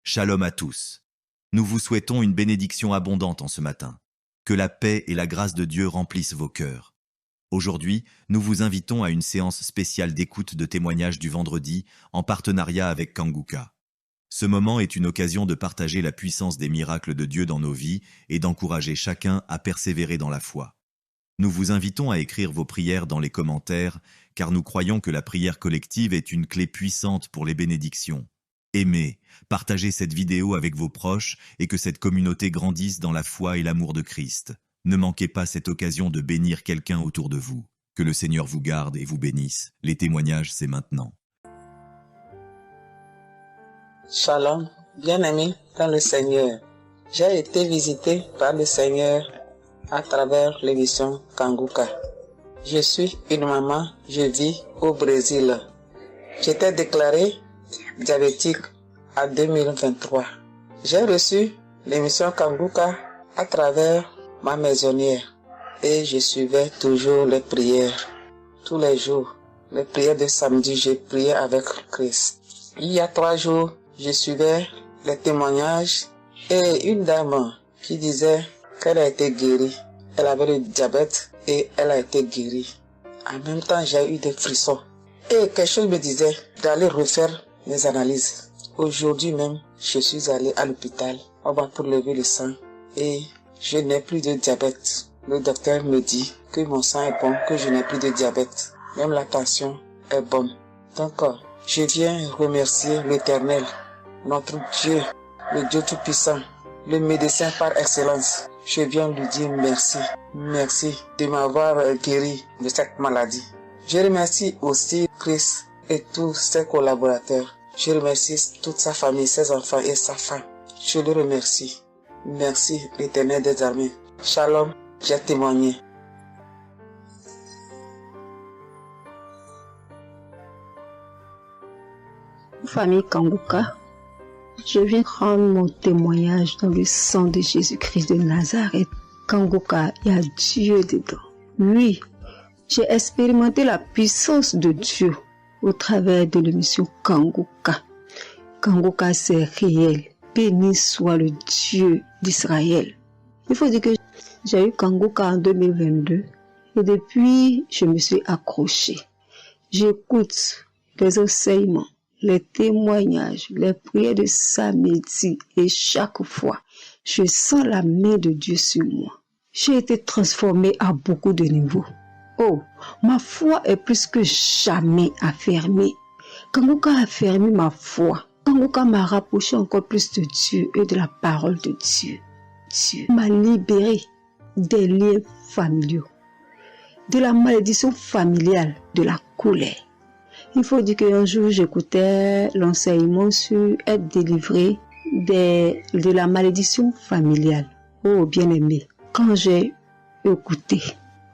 Shalom à tous. Nous vous souhaitons une bénédiction abondante en ce matin. Que la paix et la grâce de Dieu remplissent vos cœurs. Aujourd'hui, nous vous invitons à une séance spéciale d'écoute de témoignages du vendredi en partenariat avec Kanguka. Ce moment est une occasion de partager la puissance des miracles de Dieu dans nos vies et d'encourager chacun à persévérer dans la foi. Nous vous invitons à écrire vos prières dans les commentaires, car nous croyons que la prière collective est une clé puissante pour les bénédictions. Aimez, partagez cette vidéo avec vos proches et que cette communauté grandisse dans la foi et l'amour de Christ. Ne manquez pas cette occasion de bénir quelqu'un autour de vous. Que le Seigneur vous garde et vous bénisse. Les témoignages, c'est maintenant. Shalom, bien-aimés dans le Seigneur. J'ai été visité par le Seigneur à travers l'émission Kanguka. Je suis une maman, je vis au Brésil. J'étais déclarée diabétique en 2023. J'ai reçu l'émission Kanguka à travers ma maisonnière et je suivais toujours les prières. Tous les jours, les prières de samedi, j'ai prié avec Christ. Il y a 3 jours, je suivais les témoignages et une dame qui disait qu'elle a été guérie. Elle avait le diabète et elle a été guérie. En même temps, j'ai eu des frissons. Et quelque chose me disait d'aller refaire mes analyses. Aujourd'hui même, je suis allé à l'hôpital. On va pour lever le sang et je n'ai plus de diabète. Le docteur me dit que mon sang est bon, que je n'ai plus de diabète. Même la tension est bonne. Donc, je viens remercier l'Éternel, notre Dieu, le Dieu Tout-Puissant, le médecin par excellence. Je viens lui dire merci. Merci de m'avoir guéri de cette maladie. Je remercie aussi Christ et tous ses collaborateurs. Je remercie toute sa famille, ses enfants et sa femme. Je le remercie. Merci l'Éternel des armées. Shalom, j'ai témoigné. Famille Kanguka, je viens rendre mon témoignage dans le sang de Jésus-Christ de Nazareth. Kanguka, il y a Dieu dedans. Oui, j'ai expérimenté la puissance de Dieu au travers de l'émission Kanguka. Kanguka, c'est réel. Béni soit le Dieu d'Israël. Il faut dire que j'ai eu Kanguka en 2022 et depuis, je me suis accrochée. J'écoute les enseignements, les témoignages, les prières de samedi et chaque fois, je sens la main de Dieu sur moi. J'ai été transformée à beaucoup de niveaux. Oh, ma foi est plus que jamais affermie. Kanguka a affermi ma foi. Kanguka m'a rapproché encore plus de Dieu et de la parole de Dieu. Dieu m'a libéré des liens familiaux, de la malédiction familiale, de la colère. Il faut dire qu'un jour, j'écoutais l'enseignement sur être délivré de la malédiction familiale. Oh, bien-aimé, quand j'ai écouté,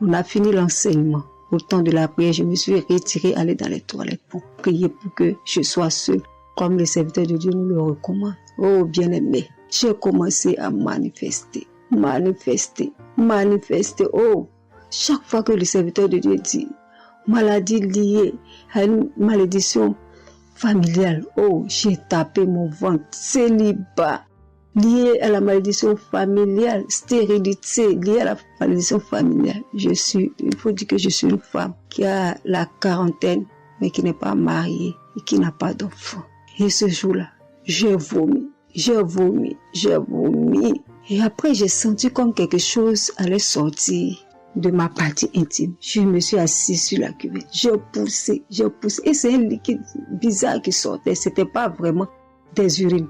on a fini l'enseignement. Au temps de la prière, je me suis retirée, aller dans les toilettes pour prier pour que je sois seule, comme les serviteurs de Dieu nous le recommandent. Oh, bien-aimé, j'ai commencé à manifester. Oh, chaque fois que le serviteur de Dieu dit maladie liée à une malédiction familiale, oh, j'ai tapé mon ventre. Célibat lié à la malédiction familiale, stérilité liée à la malédiction familiale. Il faut dire que je suis une femme qui a la quarantaine, mais qui n'est pas mariée et qui n'a pas d'enfant. Et ce jour-là, j'ai vomi. Et après, j'ai senti comme quelque chose allait sortir de ma partie intime. Je me suis assise sur la cuvette. J'ai poussé. Et c'est un liquide bizarre qui sortait. C'était pas vraiment des urines.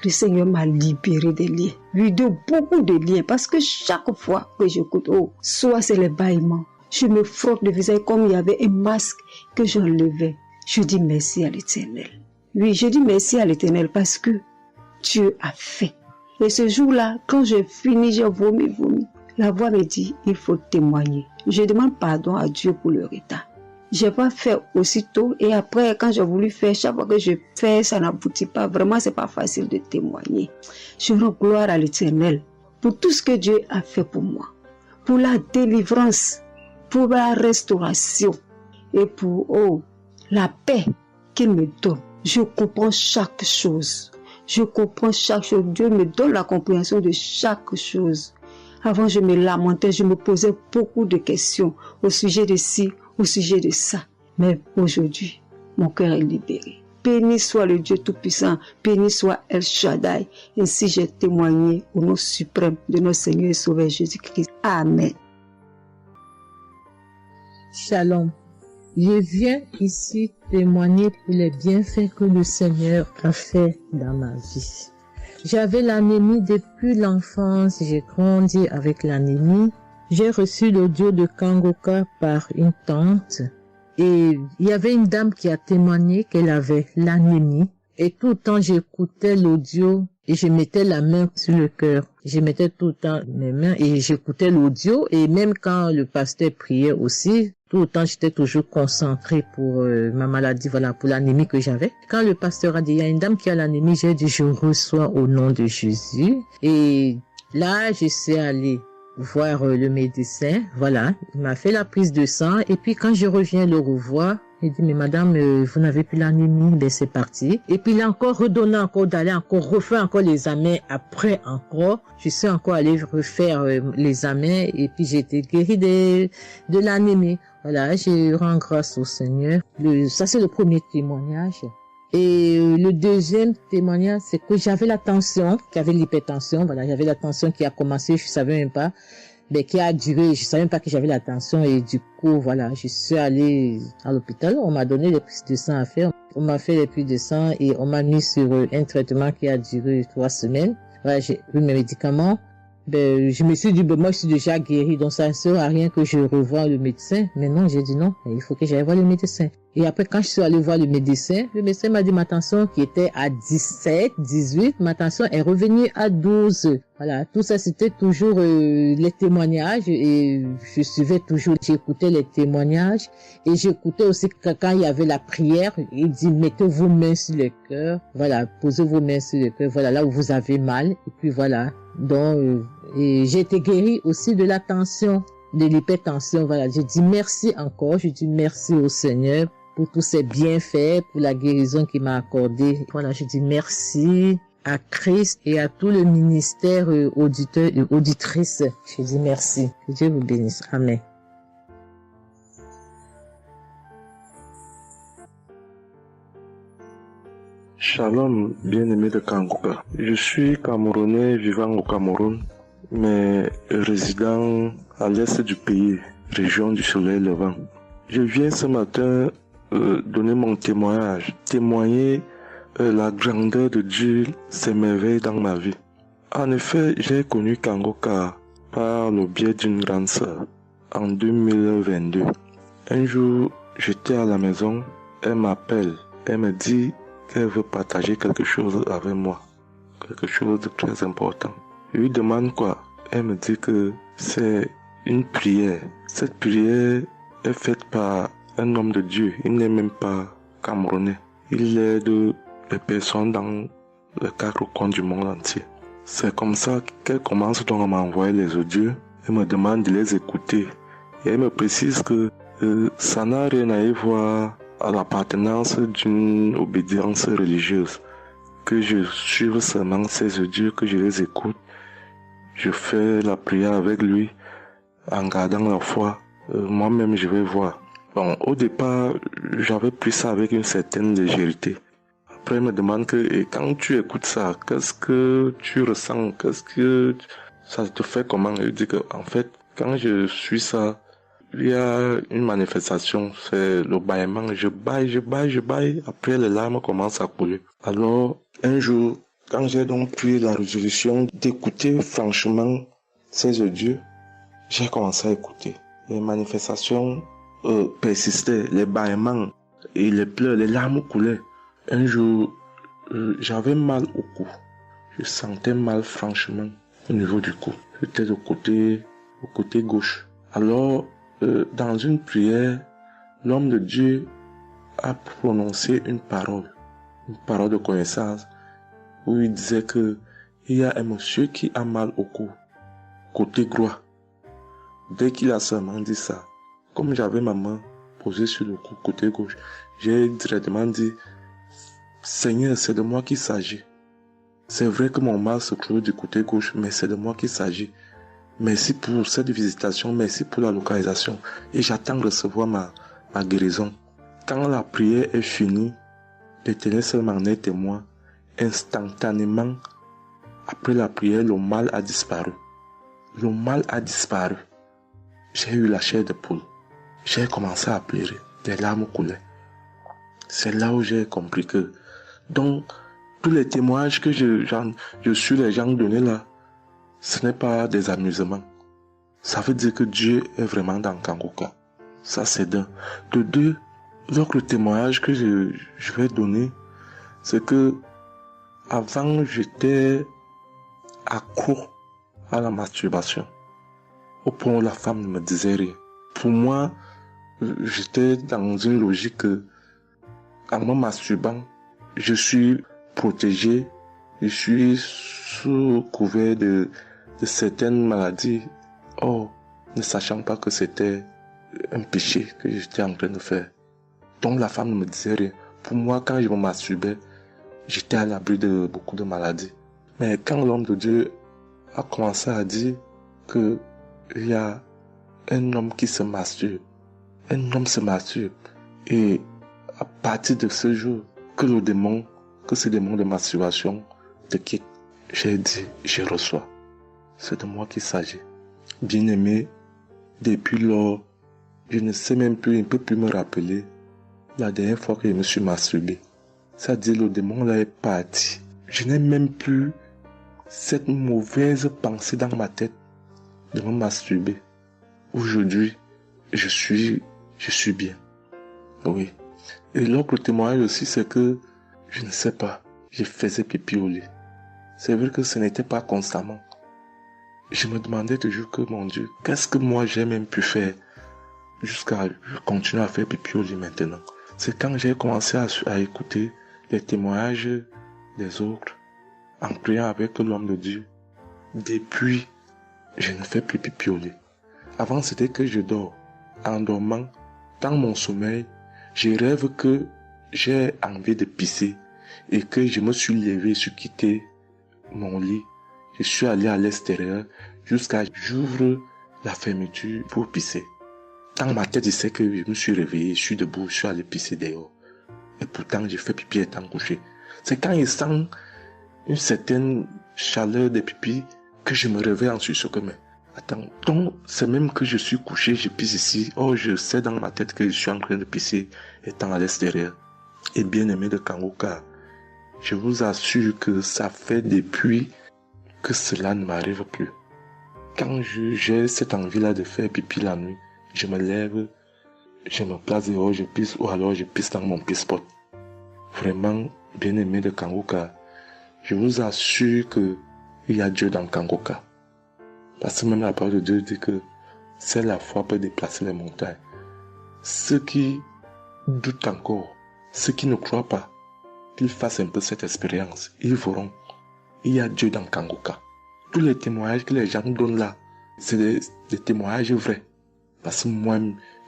Le Seigneur m'a libéré des liens. Oui, de beaucoup de liens. Parce que chaque fois que j'écoute, soit c'est les bâillements. Je me frotte le visage comme il y avait un masque que j'enlevais. Je dis merci à l'Éternel. Oui, je dis merci à l'Éternel parce que Dieu a fait. Et ce jour-là, quand j'ai fini, j'ai vomi. La voix me dit, il faut témoigner. Je demande pardon à Dieu pour le retard. Je n'ai pas fait aussitôt et après, quand j'ai voulu faire, chaque fois que je fais, ça n'aboutit pas. Vraiment, c'est pas facile de témoigner. Je rends gloire à l'Éternel pour tout ce que Dieu a fait pour moi. Pour la délivrance, pour la restauration et pour la paix qu'il me donne. Je comprends chaque chose. Je comprends chaque chose. Dieu me donne la compréhension de chaque chose. Avant, je me lamentais, je me posais beaucoup de questions au sujet de ci, au sujet de ça. Mais aujourd'hui, mon cœur est libéré. Béni soit le Dieu Tout-Puissant, béni soit El Shaddai. Ainsi j'ai témoigné au nom suprême de notre Seigneur et Sauveur Jésus-Christ. Amen. Shalom. Je viens ici témoigner pour les bienfaits que le Seigneur a fait dans ma vie. J'avais l'anémie depuis l'enfance, j'ai grandi avec l'anémie. J'ai reçu l'audio de Kangoka par une tante. Et il y avait une dame qui a témoigné qu'elle avait l'anémie. Et tout le temps, j'écoutais l'audio et je mettais la main sur le cœur. Je mettais tout le temps mes mains et j'écoutais l'audio. Et même quand le pasteur priait aussi, tout le temps, j'étais toujours concentrée pour ma maladie, voilà, pour l'anémie que j'avais. Quand le pasteur a dit, il y a une dame qui a l'anémie, j'ai dit, je reçois au nom de Jésus. Et là, je suis allée voir le médecin, voilà, il m'a fait la prise de sang et puis quand je reviens le revoir, il dit mais madame vous n'avez plus l'anémie, ben c'est parti. Et puis il a encore redonné encore d'aller encore refaire encore les examens après encore, je suis encore allée refaire les examens et puis j'ai été guérie de l'anémie. Voilà, je rends grâce au Seigneur. Ça c'est le premier témoignage. Et le deuxième témoignage, c'est que j'avais la tension, j'avais l'hypertension, voilà, j'avais la tension qui a commencé, je savais même pas, mais qui a duré, je savais même pas que j'avais la tension et du coup, voilà, je suis allée à l'hôpital, on m'a donné les prises de sang à faire, on m'a fait les prises de sang et on m'a mis sur un traitement qui a duré 3 semaines. Voilà, j'ai pris mes médicaments. Ben, je me suis dit, ben, moi, je suis déjà guérie, donc ça ne sert à rien que je revoie le médecin. Mais non, j'ai dit non, il faut que j'aille voir le médecin. Et après, quand je suis allée voir le médecin m'a dit ma tension qui était à 17, 18, ma tension est revenue à 12. Voilà, tout ça, c'était toujours les témoignages et je suivais toujours, j'écoutais les témoignages et j'écoutais aussi que quand il y avait la prière, il dit, mettez vos mains sur le cœur, voilà, posez vos mains sur le cœur, voilà, là où vous avez mal, et puis voilà. Donc, et j'ai été guérie aussi de la tension, de l'hypertension, voilà. Je dis merci encore, je dis merci au Seigneur pour tous ses bienfaits, pour la guérison qu'il m'a accordée. Voilà, je dis merci à Christ et à tout le ministère auditeur et auditrice. Je dis merci. Que Dieu vous bénisse. Amen. Shalom, bien-aimé de Kangoka. Je suis Camerounais vivant au Cameroun, mais résident à l'est du pays, région du soleil levant. Je viens ce matin donner mon témoignage, témoigner la grandeur de Dieu, ses merveilles dans ma vie. En effet, j'ai connu Kangoka par le biais d'une grande sœur en 2022. Un jour, j'étais à la maison, elle m'appelle, elle me dit qu'elle veut partager quelque chose avec moi, quelque chose de très important. Je lui demande quoi? Elle me dit que c'est une prière. Cette prière est faite par un homme de Dieu. Il n'est même pas camerounais. Il aide les personnes dans les 4 coins du monde entier. C'est comme ça qu'elle commence donc à m'envoyer les audios. Elle me demande de les écouter. Et elle me précise que ça n'a rien à y voir à l'appartenance d'une obédience religieuse. Que je suive seulement ces audios, que je les écoute. Je fais la prière avec lui en gardant la foi. Moi-même, je vais voir. Bon, au départ, j'avais pris ça avec une certaine légèreté. Après, il me demande que, et quand tu écoutes ça, qu'est-ce que tu ressens? Qu'est-ce que ça te fait comment? Je dis que, en fait, quand je suis ça, il y a une manifestation, c'est le bâillement. Je baille. Après, les larmes commencent à couler. Alors, un jour, quand j'ai donc pris la résolution d'écouter franchement ces audios, j'ai commencé à écouter. Les manifestations persistaient, les bâillements et les pleurs, les larmes coulaient. Un jour, j'avais mal au cou. Je sentais mal franchement au niveau du cou. J'étais au côté gauche. Alors, dans une prière, l'homme de Dieu a prononcé une parole de connaissance, où il disait que il y a un monsieur qui a mal au cou, côté droit. Dès qu'il a seulement dit ça, comme j'avais ma main posée sur le cou, côté gauche, j'ai directement dit, Seigneur, c'est de moi qu'il s'agit. C'est vrai que mon mal se trouve du côté gauche, mais c'est de moi qu'il s'agit. Merci pour cette visitation, merci pour la localisation. Et j'attends de recevoir ma guérison. Quand la prière est finie, l'Éternel seulement est témoin. Instantanément, après la prière, le mal a disparu. Le mal a disparu. J'ai eu la chair de poule. J'ai commencé à pleurer. Des larmes coulaient. C'est là où j'ai compris que... Donc, tous les témoignages que je suis les gens donnés là, ce n'est pas des amusements. Ça veut dire que Dieu est vraiment dans Kangoka. Ça, c'est d'un. De deux, l'autre témoignage que je vais donner, c'est que avant, j'étais accro à la masturbation. Au point où la femme ne me disait rien. Pour moi, j'étais dans une logique que, en me masturbant, je suis protégé, je suis sous couvert de certaines maladies. Oh, ne sachant pas que c'était un péché que j'étais en train de faire. Donc la femme ne me disait rien. Pour moi, quand je me masturbais, j'étais à l'abri de beaucoup de maladies. Mais quand l'homme de Dieu a commencé à dire que il y a un homme qui se masturbe, un homme se masturbe, et à partir de ce jour, que ce démon de masturbation te quitte, j'ai dit, je reçois. C'est de moi qu'il s'agit. Bien-aimé, depuis lors, je ne sais même plus, je ne peux plus me rappeler la dernière fois que je me suis masturbé. C'est-à-dire, le démon là est parti. Je n'ai même plus cette mauvaise pensée dans ma tête de me masturber. Aujourd'hui, je suis bien. Oui. Et l'autre témoignage aussi, c'est que, je ne sais pas, je faisais pipi au lit. C'est vrai que ce n'était pas constamment. Je me demandais toujours que, mon Dieu, qu'est-ce que moi j'ai même pu faire jusqu'à continuer à faire pipi au lit maintenant. C'est quand j'ai commencé à écouter les témoignages des autres, en priant avec l'homme de Dieu. Depuis, je ne fais plus pipi au lit. Avant, c'était que je dors. En dormant, dans mon sommeil, je rêve que j'ai envie de pisser et que je me suis levé, je suis quitté mon lit. Je suis allé à l'extérieur jusqu'à j'ouvre la fermeture pour pisser. Dans ma tête, je sais que je me suis réveillé, je suis debout, je suis allé pisser dehors. Et pourtant, j'ai fait pipi étant couché. C'est quand je sens une certaine chaleur de pipi que je me réveille en sursaut. Mais attends, donc c'est même que je suis couché, je pisse ici. Oh, je sais dans ma tête que je suis en train de pisser étant à l'extérieur. Et bien aimé de Kangoka, je vous assure que ça fait depuis que cela ne m'arrive plus. Quand j'ai cette envie-là de faire pipi la nuit, je me lève, je me place dehors, je pisse ou alors je pisse dans mon pisse-pot. Vraiment, bien aimé de Kangoka, je vous assure que il y a Dieu dans Kangoka. Parce que même la parole de Dieu dit que c'est la foi peut déplacer les montagnes. Ceux qui doutent encore, ceux qui ne croient pas, qu'ils fassent un peu cette expérience, ils verront. Il y a Dieu dans Kangoka. Tous les témoignages que les gens donnent là, c'est des témoignages vrais. Parce que moi,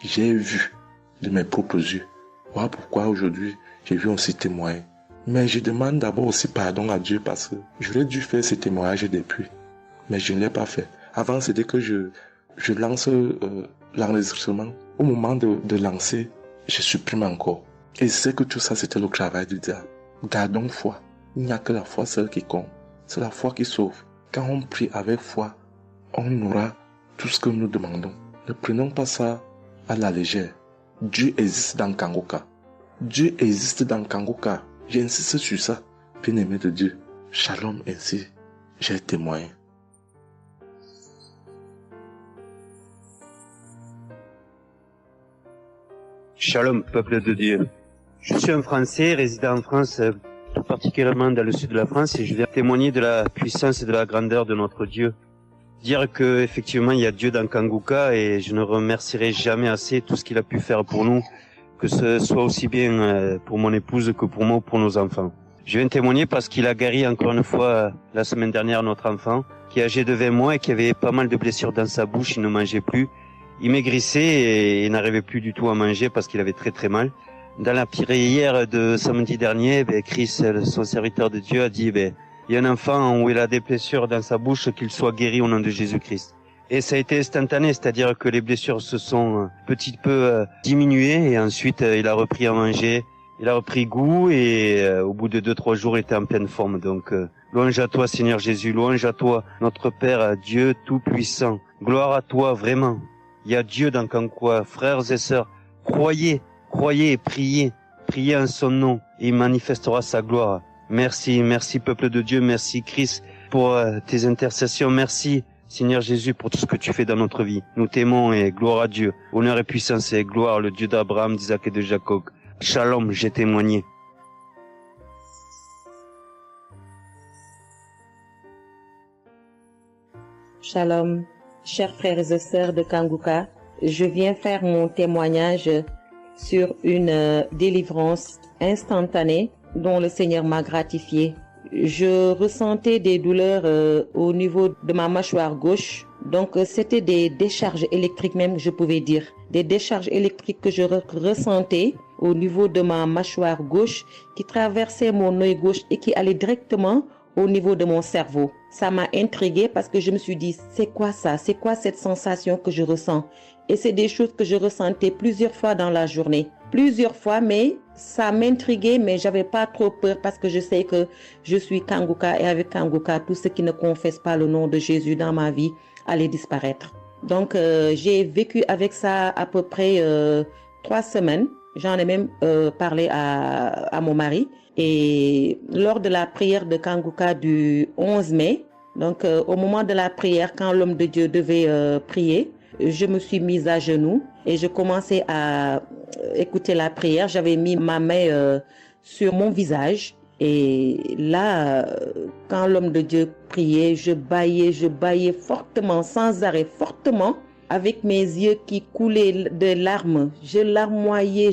j'ai vu de mes propres yeux. Voilà pourquoi aujourd'hui, j'ai vu aussi témoigner. Mais je demande d'abord aussi pardon à Dieu parce que j'aurais dû faire ces témoignages depuis. Mais je ne l'ai pas fait. Avant, c'était que je lance l'enregistrement. Au moment de lancer, je supprime encore. Et je sais que tout ça, c'était le travail du diable. Gardons foi. Il n'y a que la foi seule qui compte. C'est la foi qui sauve. Quand on prie avec foi, on aura tout ce que nous demandons. Ne prenons pas ça à la légère. Dieu existe dans Kangoka. Dieu existe dans Kangoka. J'insiste sur ça. Bien-aimé de Dieu. Shalom ainsi. J'ai témoigné. Shalom, peuple de Dieu. Je suis un Français résidant en France, tout particulièrement dans le sud de la France, et je viens témoigner de la puissance et de la grandeur de notre Dieu. Dire que effectivement il y a Dieu dans Kangoka et je ne remercierai jamais assez tout ce qu'il a pu faire pour nous, que ce soit aussi bien pour mon épouse que pour moi ou pour nos enfants. Je viens témoigner parce qu'il a guéri encore une fois la semaine dernière notre enfant, qui est âgé de 20 mois et qui avait pas mal de blessures dans sa bouche, il ne mangeait plus. Il maigrissait et n'arrivait plus du tout à manger parce qu'il avait très très mal. Dans la prière de samedi dernier, Chris, son serviteur de Dieu, a dit Il y a un enfant où il a des blessures dans sa bouche, qu'il soit guéri au nom de Jésus-Christ. Et ça a été instantané, c'est-à-dire que les blessures se sont petit peu diminuées et ensuite il a repris à manger, il a repris goût et au bout de 2-3 jours il était en pleine forme. Donc louange à toi Seigneur Jésus, louange à toi notre Père Dieu Tout-Puissant. Gloire à toi vraiment. Il y a Dieu dans Kangoka, frères et sœurs, croyez et priez en son nom et il manifestera sa gloire. Merci peuple de Dieu, merci Christ pour tes intercessions, merci Seigneur Jésus pour tout ce que tu fais dans notre vie. Nous t'aimons et gloire à Dieu. Honneur et puissance et gloire, le Dieu d'Abraham, d'Isaac et de Jacob. Shalom, j'ai témoigné. Shalom, chers frères et sœurs de Kangoka. Je viens faire mon témoignage sur une délivrance instantanée dont le Seigneur m'a gratifié. Je ressentais des douleurs au niveau de ma mâchoire gauche. Donc, c'était des décharges électriques même, je pouvais dire. Des décharges électriques que je ressentais au niveau de ma mâchoire gauche qui traversaient mon œil gauche et qui allaient directement au niveau de mon cerveau. Ça m'a intriguée parce que je me suis dit, c'est quoi ça? C'est quoi cette sensation que je ressens? Et c'est des choses que je ressentais plusieurs fois dans la journée. Plusieurs fois, mais ça m'intriguait, mais j'avais pas trop peur parce que je sais que je suis Kangoka et avec Kangoka, tout ce qui ne confesse pas le nom de Jésus dans ma vie allait disparaître. Donc, j'ai vécu avec ça à peu près 3 semaines. J'en ai même parlé à mon mari. Et lors de la prière de Kangoka du 11 mai, donc au moment de la prière, quand l'homme de Dieu devait prier, je me suis mise à genoux et je commençais à écouter la prière. J'avais mis ma main sur mon visage et là, quand l'homme de Dieu priait, je bâillais fortement, sans arrêt, fortement, avec mes yeux qui coulaient de larmes. Je larmoyais.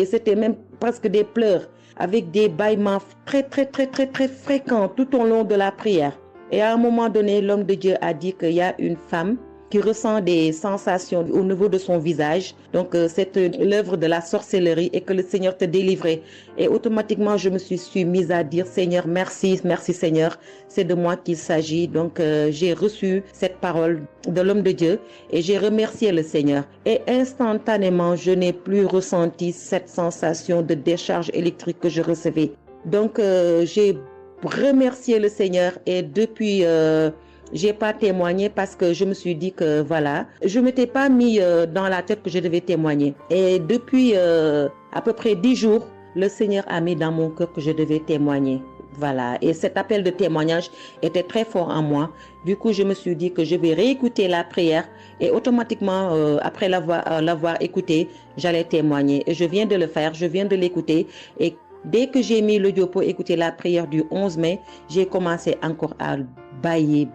C'était même presque des pleurs, avec des bâillements très fréquents tout au long de la prière. Et à un moment donné, l'homme de Dieu a dit qu'il y a une femme qui ressent des sensations au niveau de son visage. Donc, c'est l'œuvre de la sorcellerie et que le Seigneur te délivrait. Et automatiquement, je me suis mise à dire, Seigneur, merci Seigneur, c'est de moi qu'il s'agit. Donc, j'ai reçu cette parole de l'homme de Dieu et j'ai remercié le Seigneur. Et instantanément, je n'ai plus ressenti cette sensation de décharge électrique que je recevais. Donc, j'ai remercié le Seigneur et depuis... j'ai pas témoigné parce que je me suis dit que voilà, je m'étais pas mis dans la tête que je devais témoigner. Et depuis à peu près 10 jours, le Seigneur a mis dans mon cœur que je devais témoigner. Voilà. Et cet appel de témoignage était très fort en moi. Du coup, je me suis dit que je vais réécouter la prière et automatiquement, après l'avoir écouté, j'allais témoigner. Et je viens de le faire, je viens de l'écouter et dès que j'ai mis l'audio pour écouter la prière du 11 mai, j'ai commencé encore à bâiller,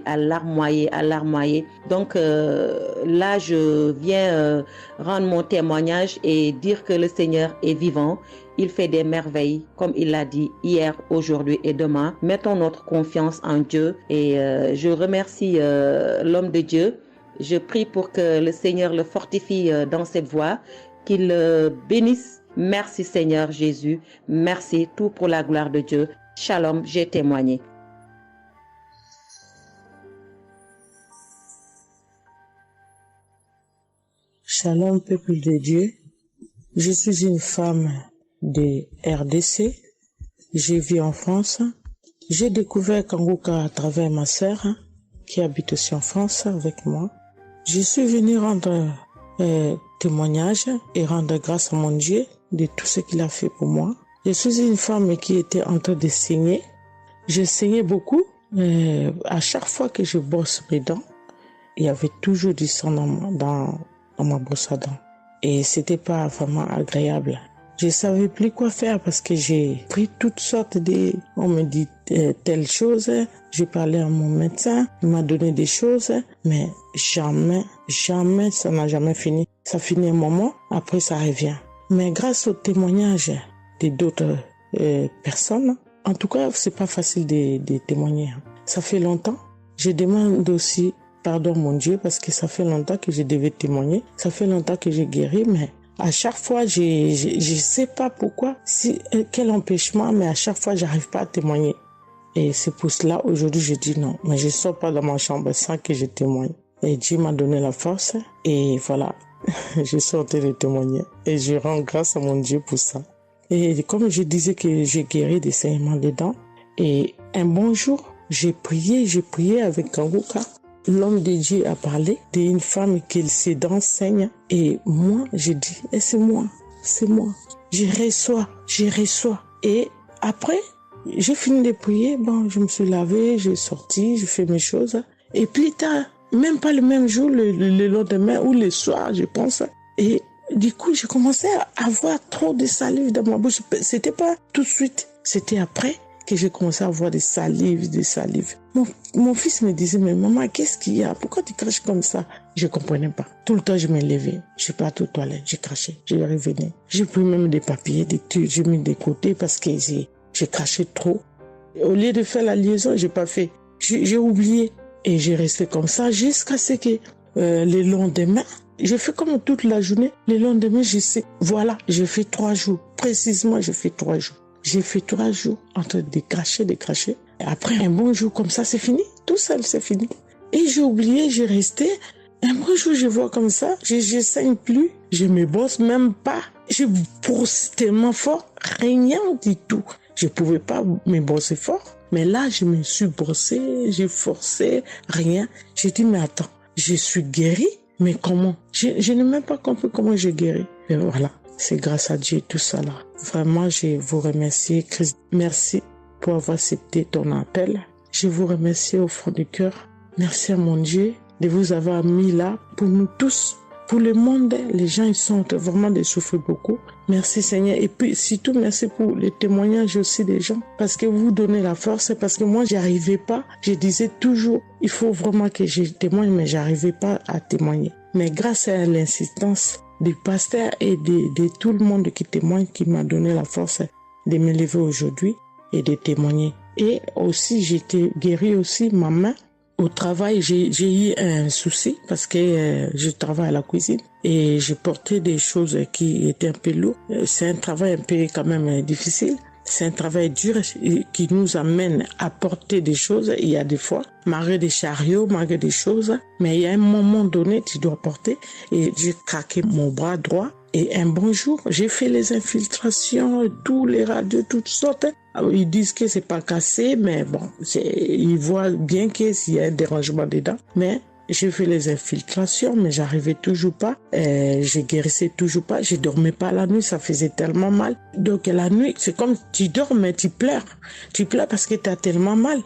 à larmoyer. Donc là, je viens rendre mon témoignage et dire que le Seigneur est vivant. Il fait des merveilles, comme il l'a dit hier, aujourd'hui et demain. Mettons notre confiance en Dieu et je remercie l'homme de Dieu. Je prie pour que le Seigneur le fortifie dans cette voie, qu'il bénisse. Merci Seigneur Jésus, merci, tout pour la gloire de Dieu. Shalom, j'ai témoigné. Shalom, peuple de Dieu. Je suis une femme de RDC. Je vis en France. J'ai découvert Kangoka à travers ma sœur qui habite aussi en France avec moi. Je suis venue rendre témoignage et rendre grâce à mon Dieu de tout ce qu'il a fait pour moi. Je suis une femme qui était en train de saigner. Je saignais beaucoup. À chaque fois que je brosse mes dents, il y avait toujours du sang dans ma brosse à dents. Et c'était pas vraiment agréable. Je savais plus quoi faire parce que j'ai pris toutes sortes on me dit telle chose. J'ai parlé à mon médecin, il m'a donné des choses, mais jamais, ça n'a jamais fini. Ça finit un moment, après ça revient. Mais grâce au témoignage de d'autres personnes, en tout cas, c'est pas facile de témoigner. Ça fait longtemps. Je demande aussi pardon, mon Dieu, parce que ça fait longtemps que je devais témoigner. Ça fait longtemps que j'ai guéri, mais à chaque fois, je sais pas pourquoi, quel empêchement, mais à chaque fois, j'arrive pas à témoigner. Et c'est pour cela, aujourd'hui, je dis non. Mais je ne sors pas de ma chambre sans que je témoigne. Et Dieu m'a donné la force. Et voilà, je sortais de témoigner. Et je rends grâce à mon Dieu pour ça. Et comme je disais que j'ai guéri des saignements des dents. Et un bon jour, j'ai prié avec Kanguka. L'homme de Dieu a parlé d'une femme qui ses dents saignent. Et moi, j'ai dit, c'est moi. Je reçois. Et après, j'ai fini de prier. Bon, je me suis lavé, j'ai sorti, j'ai fait mes choses. Et plus tard, même pas le même jour, le lendemain ou le soir, je pense. Et du coup, j'ai commencé à avoir trop de salive dans ma bouche. C'était pas tout de suite, c'était après que j'ai commencé à avoir des salives. Mon fils me disait, mais maman, qu'est-ce qu'il y a? Pourquoi tu craches comme ça? Je comprenais pas. Tout le temps, je me levais. Je suis partie aux toilettes, j'ai craché, je revenais. J'ai pris même des papiers, des trucs, j'ai mis de côté parce que j'ai craché trop. Au lieu de faire la liaison, j'ai pas fait. J'ai oublié. Et j'ai resté comme ça jusqu'à ce que le lendemain, j'ai fait comme toute la journée. Le lendemain, je sais, voilà, j'ai fait 3 jours. Précisément, j'ai fait 3 jours. J'ai fait 3 jours en train de cracher. Et après, un bon jour comme ça, c'est fini. Tout seul, c'est fini. Et j'ai oublié, j'ai resté. Un bon jour, je vois comme ça, je saigne plus. Je me brosse même pas. Je brosse tellement fort, rien du tout. Je pouvais pas me brosser fort. Mais là, je me suis brossé, j'ai forcé, rien. J'ai dit, mais attends, je suis guérie, mais comment? Je n'ai même pas compris comment j'ai guéri. Et voilà, c'est grâce à Dieu tout ça là. Vraiment, je vous remercie, Christ. Merci pour avoir accepté ton appel. Je vous remercie au fond du cœur. Merci à mon Dieu de vous avoir mis là pour nous tous. Pour le monde, les gens, ils sont vraiment de souffrir beaucoup. Merci Seigneur. Et puis, surtout, merci pour les témoignages aussi des gens. Parce que vous donnez la force. Parce que moi, j'y arrivais pas. Je disais toujours, il faut vraiment que je témoigne, mais j'arrivais pas à témoigner. Mais grâce à l'insistance du pasteur et de tout le monde qui témoigne, qui m'a donné la force de me lever aujourd'hui et de témoigner. Et aussi, j'étais guérie aussi, ma main. Au travail, j'ai eu un souci parce que je travaille à la cuisine et j'ai porté des choses qui étaient un peu lourdes. C'est un travail un peu quand même difficile. C'est un travail dur qui nous amène à porter des choses. Il y a des fois, malgré des chariots, malgré des choses, mais il y a un moment donné, tu dois porter. Et j'ai craqué mon bras droit. Et un bon jour, j'ai fait les infiltrations, tous les radios, toutes sortes. Ils disent que c'est pas cassé, mais bon, ils voient bien qu'il y a un dérangement dedans. Mais j'ai fait les infiltrations, mais j'arrivais toujours pas. Je guérissais toujours pas. Je dormais pas la nuit, ça faisait tellement mal. Donc la nuit, c'est comme tu dors, mais tu pleures. Tu pleures parce que tu as tellement mal.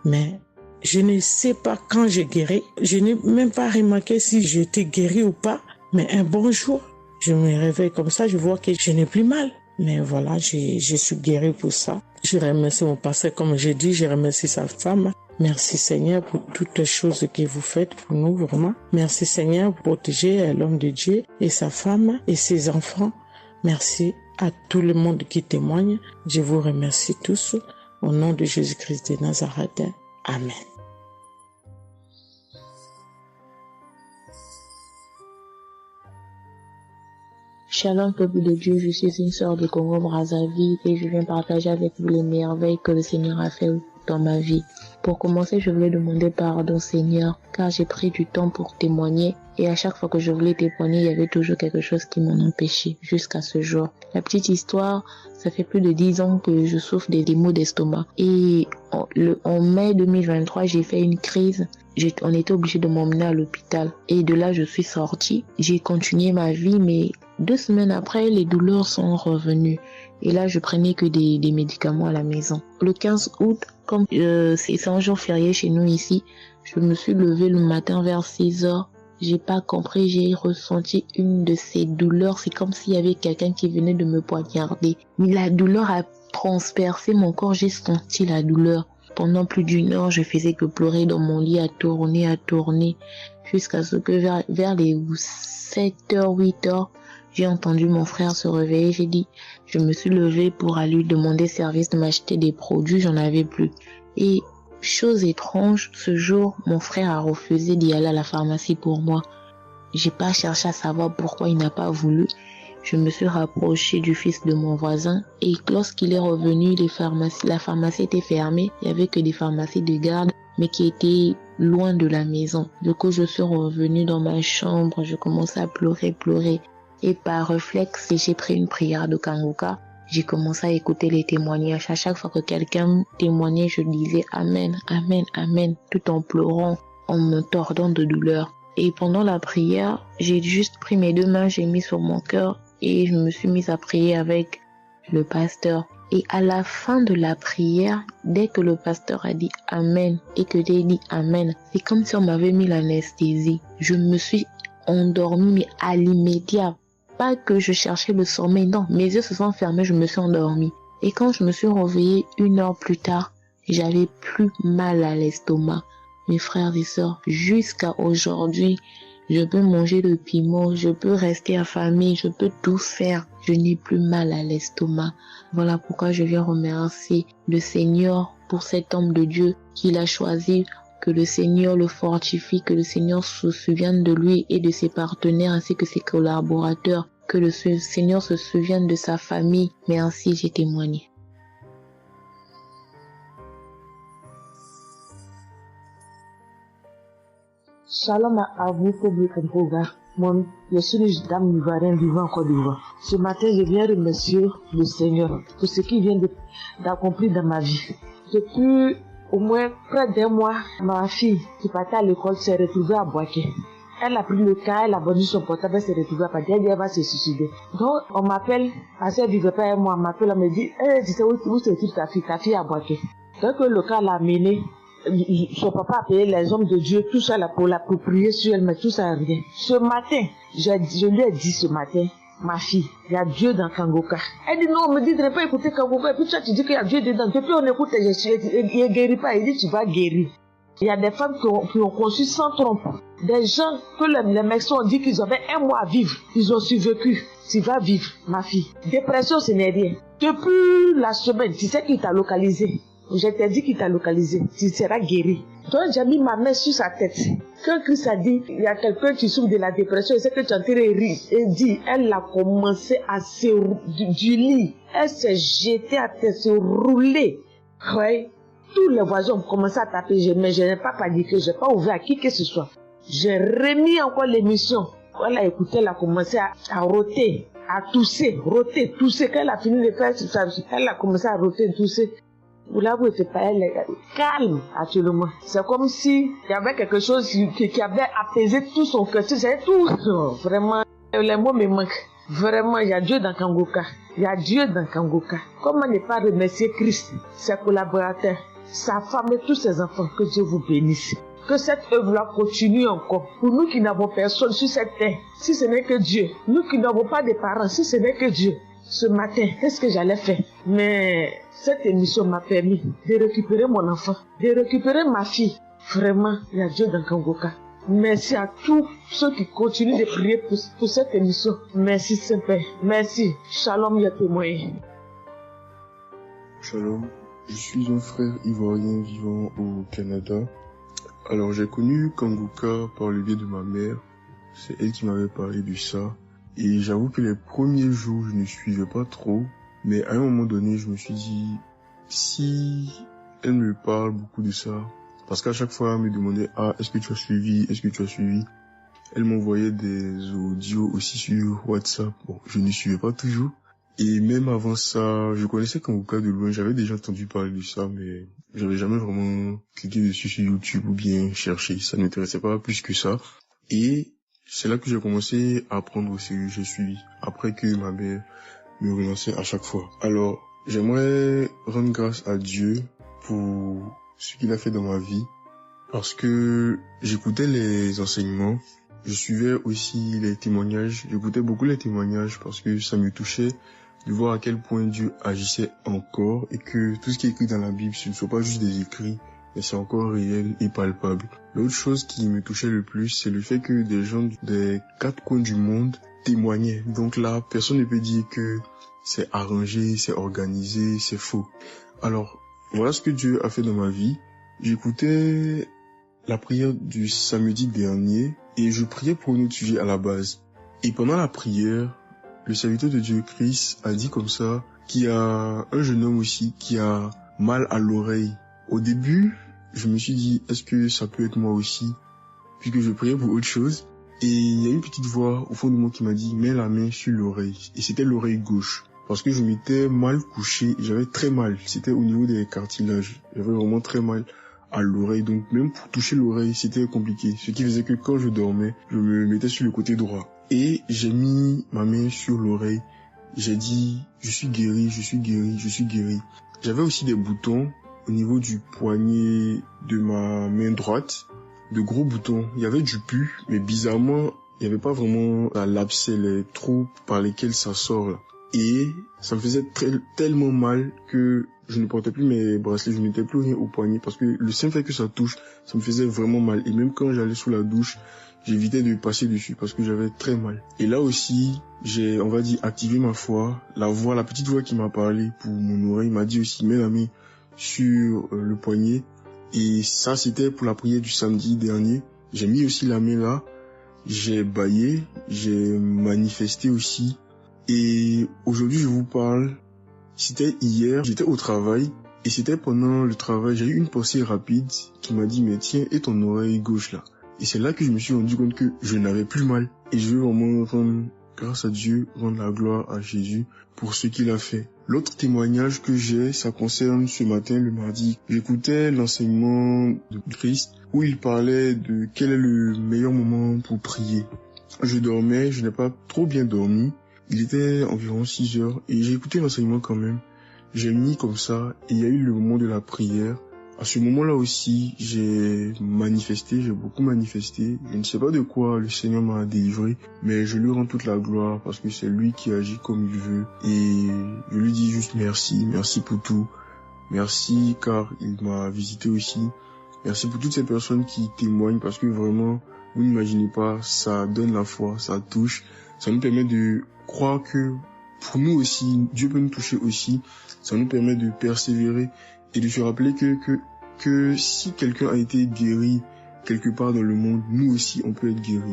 Mais je ne sais pas quand j'ai guéri. Je n'ai même pas remarqué si j'étais guéri ou pas. Mais un bon jour, je me réveille comme ça, je vois que je n'ai plus mal. Mais voilà, je suis guéri pour ça. Je remercie mon pasteur, comme j'ai dit, je remercie sa femme. Merci Seigneur pour toutes les choses que vous faites pour nous, vraiment. Merci Seigneur pour protéger l'homme de Dieu et sa femme et ses enfants. Merci à tout le monde qui témoigne. Je vous remercie tous. Au nom de Jésus-Christ de Nazareth. Amen. Shalom peuple de Dieu, je suis une sœur de Congo-Brazzaville et je viens partager avec vous les merveilles que le Seigneur a fait dans ma vie. Pour commencer, je voulais demander pardon Seigneur, car j'ai pris du temps pour témoigner et à chaque fois que je voulais témoigner, il y avait toujours quelque chose qui m'en empêchait jusqu'à ce jour. La petite histoire, ça fait plus de 10 ans que je souffre des maux d'estomac et en mai 2023, j'ai fait une crise. On était obligé de m'emmener à l'hôpital et de là, je suis sortie. J'ai continué ma vie, mais 2 semaines après, les douleurs sont revenues. Et là, je prenais que des médicaments à la maison. Le 15 août, comme c'est un jour férié chez nous ici, je me suis levée le matin vers 6 heures. J'ai pas compris, j'ai ressenti une de ces douleurs. C'est comme s'il y avait quelqu'un qui venait de me poignarder. Mais la douleur a transpercé mon corps, j'ai senti la douleur. Pendant plus d'1 heure, je faisais que pleurer dans mon lit, à tourner, jusqu'à ce que vers les 7h, 8h, j'ai entendu mon frère se réveiller. Je me suis levée pour aller lui demander service de m'acheter des produits, j'en avais plus. Et chose étrange, ce jour, mon frère a refusé d'y aller à la pharmacie pour moi. J'ai pas cherché à savoir pourquoi il n'a pas voulu. je me suis rapprochée du fils de mon voisin et lorsqu'il est revenu, la pharmacie était fermée. Il n'y avait que des pharmacies de garde, mais qui étaient loin de la maison. Du coup, je suis revenue dans ma chambre, je commençais à pleurer. Et par réflexe, j'ai pris une prière de Kanguka. J'ai commencé à écouter les témoignages. À chaque fois que quelqu'un témoignait, je disais Amen, Amen, Amen, tout en pleurant, en me tordant de douleur. Et pendant la prière, j'ai juste pris mes 2 mains, j'ai mis sur mon cœur et je me suis mise à prier avec le pasteur. Et à la fin de la prière, dès que le pasteur a dit Amen et que j'ai dit Amen, c'est comme si on m'avait mis l'anesthésie. Je me suis endormie, mais à l'immédiat. Pas que je cherchais le sommeil, non, mes yeux se sont fermés, je me suis endormie. Et quand je me suis réveillée 1 heure plus tard, j'avais plus mal à l'estomac. Mes frères et sœurs, jusqu'à aujourd'hui, je peux manger le piment, je peux rester affamée, je peux tout faire. Je n'ai plus mal à l'estomac. Voilà pourquoi je viens remercier le Seigneur pour cet homme de Dieu qu'il a choisi. Que le Seigneur le fortifie, que le Seigneur se souvienne de lui et de ses partenaires ainsi que ses collaborateurs, que le Seigneur se souvienne de sa famille. Mais ainsi j'ai témoigné. Shalom à vous, public en programme. Moi, je suis une dame ivoirienne vivant en Côte d'Ivoire. Ce matin, je viens remercier le Seigneur pour ce qu'il vient d'accomplir dans ma vie. Depuis au moins près d'1 mois, ma fille qui partait à l'école s'est retrouvée à Boaké. Elle a pris le cas, elle a vendu son portable, elle s'est retrouvée à Paris, elle va se suicider. Donc, on m'appelle, parce qu'elle vivait pas avec moi, on m'appelle, on me dit, tu sais où se trouve ta fille à Boaké. Donc, le cas l'a amené, son papa a payé les hommes de Dieu, tout ça là pour l'approprier sur elle, mais tout ça rien. Ce matin, je lui ai dit ce matin, ma fille, il y a Dieu dans Kanguka. Elle dit non, on me dit de ne pas écouter Kanguka. Et puis toi, tu dis qu'il y a Dieu dedans. Depuis on écoute, il ne guérit pas. Il dit tu vas guérir. Il y a des femmes qui ont conçu sans trompe. Des gens que les médecins ont dit qu'ils avaient 1 mois à vivre. Ils ont survécu. Tu vas vivre, ma fille. Dépression, ce n'est rien. Depuis la semaine, tu sais qui t'a localisé. Je t'ai dit qu'il t'a localisé. Tu seras guéri. Donc j'ai mis ma main sur sa tête. Quand Christ a dit, il y a quelqu'un qui souffre de la dépression, et c'est que tu es en train de rire. Et dit, elle a commencé à se du lit. Elle s'est jetée à terre, se rouler. Oui. Tous les voisins ont commencé à taper, mais je n'ai pas paniqué, je n'ai pas ouvert à qui que ce soit. J'ai remis encore l'émission. Elle a écouté, elle a commencé à roter, à tousser, tousser. Quand elle a fini de faire ça, elle a commencé à roter, tousser. Vous l'avouez, c'est pas elle, calme actuellement. C'est comme si il y avait quelque chose qui avait apaisé tout son cœur. C'est tout. Non, vraiment, les mots me manquent. Vraiment, il y a Dieu dans Kanguka. Il y a Dieu dans Kanguka. Comment ne pas remercier Christ, ses collaborateurs, sa femme et tous ses enfants. Que Dieu vous bénisse. Que cette œuvre-là continue encore. Pour nous qui n'avons personne sur cette terre, si ce n'est que Dieu. Nous qui n'avons pas de parents, si ce n'est que Dieu. Ce matin, qu'est-ce que j'allais faire? Mais cette émission m'a permis de récupérer mon enfant, de récupérer ma fille. Vraiment, il y a Dieu dans Kanguka. Merci à tous ceux qui continuent de prier pour cette émission. Merci Saint-Père. Merci. Shalom, il y a témoin. Shalom, je suis un frère ivoirien vivant au Canada. Alors j'ai connu Kanguka par le biais de ma mère. C'est elle qui m'avait parlé de ça. Et j'avoue que les premiers jours, je ne suivais pas trop. Mais à un moment donné, je me suis dit, si elle me parle beaucoup de ça, parce qu'à chaque fois, elle me demandait, est-ce que tu as suivi, elle m'envoyait des audios aussi sur WhatsApp. Bon, je ne suivais pas toujours. Et même avant ça, je connaissais Kanguka de loin, j'avais déjà entendu parler de ça, mais j'avais jamais vraiment cliqué dessus sur YouTube ou bien cherché. Ça ne m'intéressait pas plus que ça. Et c'est là que j'ai commencé à apprendre au sérieux, j'ai suivi. Après que ma mère me relançait à chaque fois. Alors, j'aimerais rendre grâce à Dieu pour ce qu'il a fait dans ma vie. Parce que j'écoutais les enseignements. Je suivais aussi les témoignages. J'écoutais beaucoup les témoignages parce que ça me touchait de voir à quel point Dieu agissait encore et que tout ce qui est écrit dans la Bible, ce ne sont pas juste des écrits, mais c'est encore réel et palpable. L'autre chose qui me touchait le plus, c'est le fait que des gens des 4 coins du monde témoignaient. Donc là, personne ne peut dire que c'est arrangé, c'est organisé, c'est faux. Alors, voilà ce que Dieu a fait dans ma vie. J'écoutais la prière du samedi dernier et je priais pour un autre sujet à la base. Et pendant la prière, le serviteur de Dieu, Chris, a dit comme ça qu'il y a un jeune homme aussi qui a mal à l'oreille. Au début, je me suis dit, est-ce que ça peut être moi aussi? Puisque je priais pour autre chose. Et il y a une petite voix au fond de moi qui m'a dit, mets la main sur l'oreille. Et c'était l'oreille gauche. Parce que je m'étais mal couché, j'avais très mal. C'était au niveau des cartilages. J'avais vraiment très mal à l'oreille. Donc même pour toucher l'oreille, c'était compliqué. Ce qui faisait que quand je dormais, je me mettais sur le côté droit. Et j'ai mis ma main sur l'oreille. J'ai dit, je suis guéri, je suis guéri, je suis guéri. J'avais aussi des boutons au niveau du poignet de ma main droite. De gros boutons. Il y avait du pus, mais bizarrement, il n'y avait pas vraiment l'abcès, les trous par lesquels ça sort là. Et ça me faisait tellement mal que je ne portais plus mes bracelets, je ne mettais plus rien au poignet parce que le simple fait que ça touche, ça me faisait vraiment mal. Et même quand j'allais sous la douche, j'évitais de passer dessus parce que j'avais très mal. Et là aussi, j'ai, on va dire, activé ma foi. La petite voix qui m'a parlé pour mon oreille m'a dit aussi, mets la main sur le poignet. Et ça, c'était pour la prière du samedi dernier. J'ai mis aussi la main là. J'ai bâillé, j'ai manifesté aussi. Et aujourd'hui, je vous parle. C'était hier, j'étais au travail. Et c'était pendant le travail, j'ai eu une pensée rapide qui m'a dit, mais tiens, et ton oreille gauche là? Et c'est là que je me suis rendu compte que je n'avais plus mal. Et je veux vraiment rendre grâce à Dieu, rendre la gloire à Jésus pour ce qu'il a fait. L'autre témoignage que j'ai, ça concerne ce matin, le mardi. J'écoutais l'enseignement de Christ où il parlait de quel est le meilleur moment pour prier. Je dormais, je n'ai pas trop bien dormi. Il était environ 6 heures et j'ai écouté l'enseignement quand même. J'ai mis comme ça et il y a eu le moment de la prière. À ce moment-là aussi, j'ai beaucoup manifesté. Je ne sais pas de quoi le Seigneur m'a délivré, mais je lui rends toute la gloire parce que c'est lui qui agit comme il veut. Et je lui dis juste merci pour tout. Merci car il m'a visité aussi. Merci pour toutes ces personnes qui témoignent parce que vraiment, vous n'imaginez pas, ça donne la foi, ça touche. Ça nous permet de croire que pour nous aussi, Dieu peut nous toucher aussi. Ça nous permet de persévérer et de se rappeler que si quelqu'un a été guéri quelque part dans le monde, nous aussi on peut être guéri.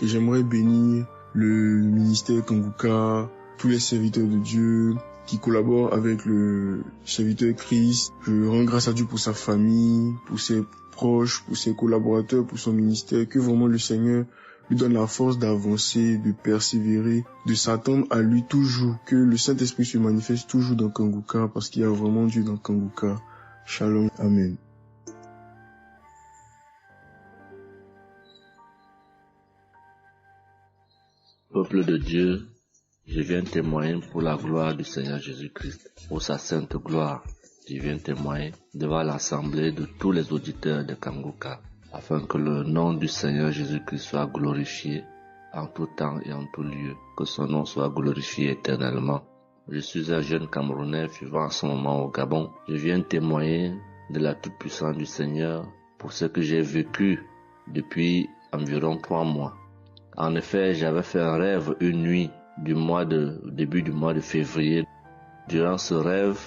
Et j'aimerais bénir le ministère Kanguka, tous les serviteurs de Dieu qui collaborent avec le serviteur Christ. Je rends grâce à Dieu pour sa famille, pour ses proches, pour ses collaborateurs, pour son ministère, que vraiment le Seigneur lui donne la force d'avancer, de persévérer, de s'attendre à lui toujours, que le Saint-Esprit se manifeste toujours dans Kanguka parce qu'il y a vraiment Dieu dans Kanguka. Shalom, Amen. Peuple de Dieu, je viens témoigner pour la gloire du Seigneur Jésus-Christ, pour sa sainte gloire. Je viens témoigner devant l'assemblée de tous les auditeurs de Kanguka, afin que le nom du Seigneur Jésus-Christ soit glorifié en tout temps et en tout lieu, que son nom soit glorifié éternellement. Je suis un jeune Camerounais vivant en ce moment au Gabon. Je viens témoigner de la toute-puissance du Seigneur pour ce que j'ai vécu depuis environ 3 mois. En effet, j'avais fait un rêve une nuit début du mois de février. Durant ce rêve,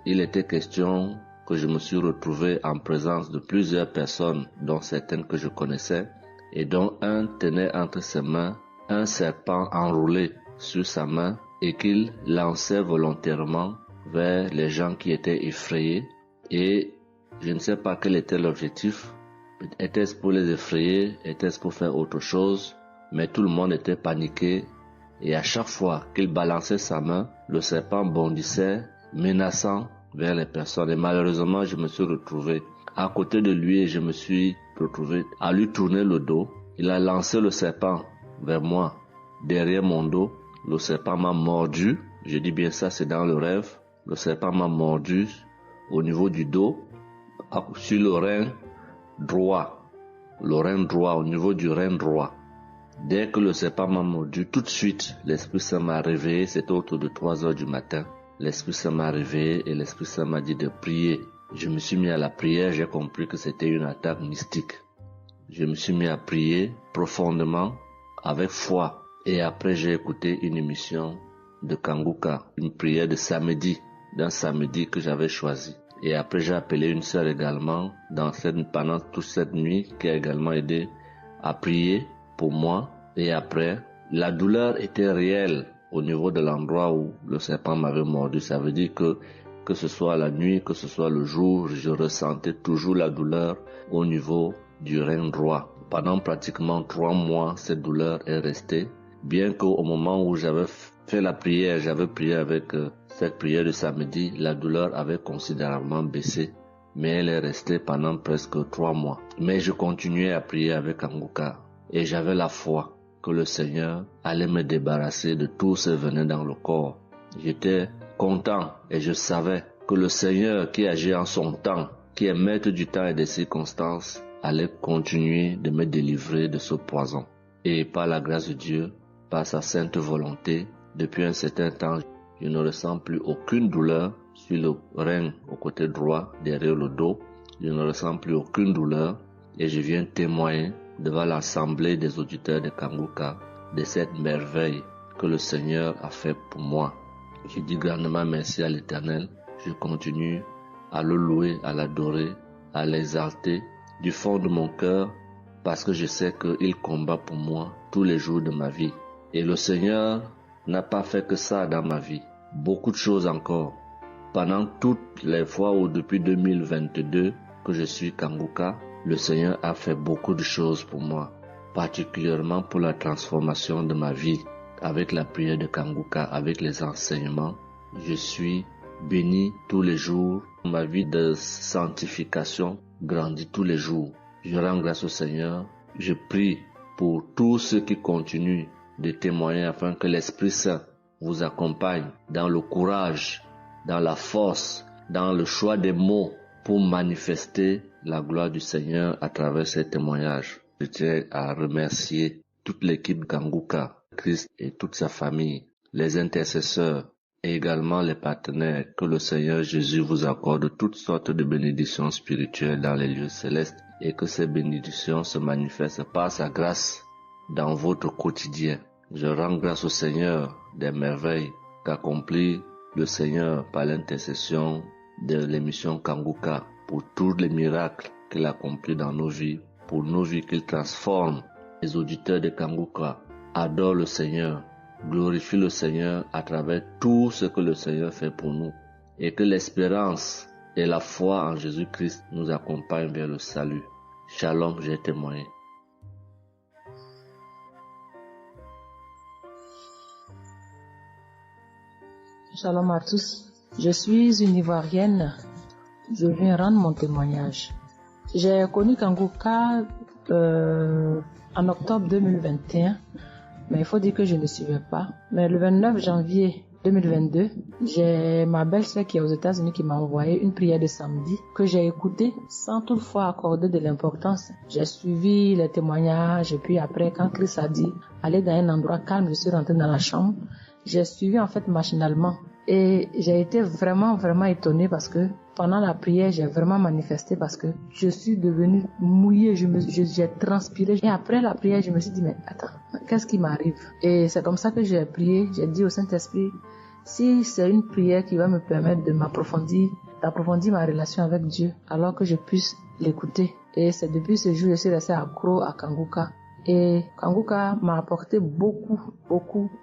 il était question que je me suis retrouvé en présence de plusieurs personnes, dont certaines que je connaissais, et dont un tenait entre ses mains un serpent enroulé sur sa main et qu'il lançait volontairement vers les gens qui étaient effrayés. Et je ne sais pas quel était l'objectif. Était-ce pour les effrayer? Était-ce pour faire autre chose? Mais tout le monde était paniqué. Et à chaque fois qu'il balançait sa main, le serpent bondissait, menaçant vers les personnes. Et malheureusement, je me suis retrouvé à côté de lui et je me suis retrouvé à lui tourner le dos. Il a lancé le serpent vers moi, derrière mon dos. Le serpent m'a mordu. Je dis bien ça, c'est dans le rêve. Le serpent m'a mordu au niveau du dos, sur le rein droit. Le rein droit, au niveau du rein droit. Dès que le serpent m'a mordu, tout de suite, l'Esprit Saint m'a réveillé. C'était autour de 3 heures du matin. L'Esprit Saint m'a réveillé et l'Esprit Saint m'a dit de prier. Je me suis mis à la prière, j'ai compris que c'était une attaque mystique. Je me suis mis à prier profondément, avec foi. Et après, j'ai écouté une émission de Kanguka, une prière de samedi, d'un samedi que j'avais choisi. Et après, j'ai appelé une sœur également pendant toute cette nuit qui a également aidé à prier pour moi. Et après, la douleur était réelle. au niveau de l'endroit où le serpent m'avait mordu. Ça veut dire que ce soit la nuit, que ce soit le jour, je ressentais toujours la douleur au niveau du rein droit. Pendant pratiquement 3 mois, cette douleur est restée, bien qu'au moment où j'avais fait la prière, j'avais prié avec cette prière de samedi, la douleur avait considérablement baissé, mais elle est restée pendant presque 3 mois. Mais je continuais à prier avec Kanguka et j'avais la foi que le Seigneur allait me débarrasser de tout ce venin dans le corps. J'étais content et je savais que le Seigneur qui agit en son temps, qui est maître du temps et des circonstances, allait continuer de me délivrer de ce poison. Et par la grâce de Dieu, par sa sainte volonté, depuis un certain temps, je ne ressens plus aucune douleur sur le rein au côté droit, derrière le dos. Je ne ressens plus aucune douleur et je viens témoigner devant l'assemblée des auditeurs de Kanguka de cette merveille que le Seigneur a fait pour moi. Je dis grandement merci à l'Éternel. Je continue à le louer, à l'adorer, à l'exalter du fond de mon cœur parce que je sais qu'il combat pour moi tous les jours de ma vie. Et le Seigneur n'a pas fait que ça dans ma vie. Beaucoup de choses encore. Pendant toutes les fois où depuis 2022 que je suis Kanguka, le Seigneur a fait beaucoup de choses pour moi, particulièrement pour la transformation de ma vie. Avec la prière de Kanguka, avec les enseignements, je suis béni tous les jours. Ma vie de sanctification grandit tous les jours. Je rends grâce au Seigneur. Je prie pour tous ceux qui continuent de témoigner afin que l'Esprit Saint vous accompagne dans le courage, dans la force, dans le choix des mots pour manifester la gloire du Seigneur à travers ces témoignages. Je tiens à remercier toute l'équipe Kanguka, Christ et toute sa famille, les intercesseurs et également les partenaires. Que le Seigneur Jésus vous accorde toutes sortes de bénédictions spirituelles dans les lieux célestes et que ces bénédictions se manifestent par sa grâce dans votre quotidien. Je rends grâce au Seigneur des merveilles qu'accomplit le Seigneur par l'intercession de l'émission Kanguka pour tous les miracles qu'il accomplit dans nos vies, pour nos vies qu'il transforme. Les auditeurs de Kanguka adorent le Seigneur, glorifient le Seigneur à travers tout ce que le Seigneur fait pour nous et que l'espérance et la foi en Jésus-Christ nous accompagnent vers le salut. Shalom, j'ai témoigné. Shalom à tous. Je suis une Ivoirienne. Je viens rendre mon témoignage. J'ai connu Kanguka en octobre 2021, mais il faut dire que je ne suivais pas. Mais le 29 janvier 2022, j'ai ma belle-sœur qui est aux États-Unis qui m'a envoyé une prière de samedi que j'ai écoutée sans toutefois accorder de l'importance. J'ai suivi les témoignages et puis après, quand Christ a dit aller dans un endroit calme, je suis rentrée dans la chambre. J'ai suivi en fait machinalement et j'ai été vraiment étonnée parce que pendant la prière, j'ai vraiment manifesté parce que je suis devenue mouillée, j'ai transpiré. Et après la prière, je me suis dit, mais attends, qu'est-ce qui m'arrive? Et c'est comme ça que j'ai prié, j'ai dit au Saint-Esprit, si c'est une prière qui va me permettre de d'approfondir ma relation avec Dieu, alors que je puisse l'écouter. Et c'est depuis ce jour que je suis restée accro à Kanguka. Et Kanguka m'a apporté beaucoup.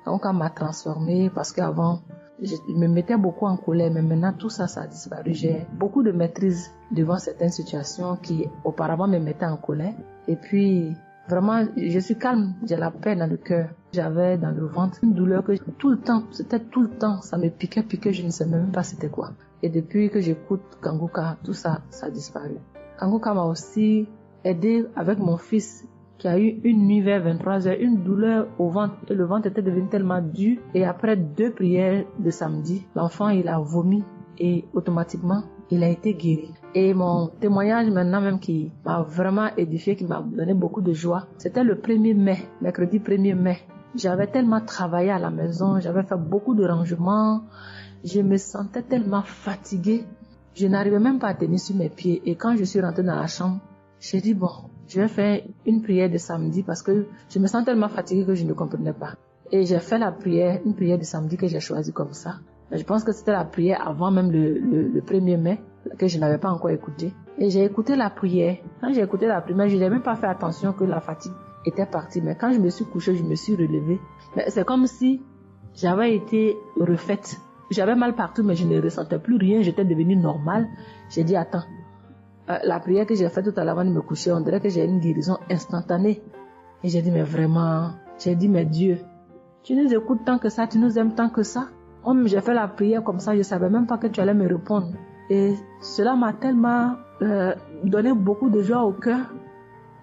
Kanguka m'a transformée parce qu'avant, je me mettais beaucoup en colère, mais maintenant tout ça a disparu. J'ai beaucoup de maîtrise devant certaines situations qui auparavant me mettaient en colère. Et puis, vraiment, je suis calme, j'ai la paix dans le cœur. J'avais dans le ventre une douleur que c'était tout le temps, ça me piquait, je ne sais même pas c'était quoi. Et depuis que j'écoute Kanguka, tout ça a disparu. Kanguka m'a aussi aidé avec mon fils qui a eu une nuit vers 23h, une douleur au ventre et le ventre était devenu tellement dur et après 2 prières de samedi, l'enfant il a vomi et automatiquement il a été guéri. Et mon témoignage maintenant même qui m'a vraiment édifié, qui m'a donné beaucoup de joie, c'était le 1er mai, mercredi 1er mai. J'avais tellement travaillé à la maison, j'avais fait beaucoup de rangements, je me sentais tellement fatiguée, je n'arrivais même pas à tenir sur mes pieds et quand je suis rentrée dans la chambre, j'ai dit bon, je vais faire une prière de samedi parce que je me sens tellement fatiguée que je ne comprenais pas. Et j'ai fait une prière de samedi que j'ai choisie comme ça. Mais je pense que c'était la prière avant même le 1er mai que je n'avais pas encore écouté. Et j'ai écouté la prière. Quand j'ai écouté la prière, je n'ai même pas fait attention que la fatigue était partie. Mais quand je me suis couchée, je me suis relevée. Mais c'est comme si J'avais été refaite. J'avais mal partout, mais je ne ressentais plus rien. J'étais devenue normale. J'ai dit, attends, la prière que j'ai faite tout à l'heure avant de me coucher, on dirait que j'ai une guérison instantanée. Et j'ai dit, mais vraiment, mais Dieu, tu nous écoutes tant que ça, tu nous aimes tant que ça. J'ai fait la prière comme ça, je ne savais même pas que tu allais me répondre. Et cela m'a tellement donné beaucoup de joie au cœur.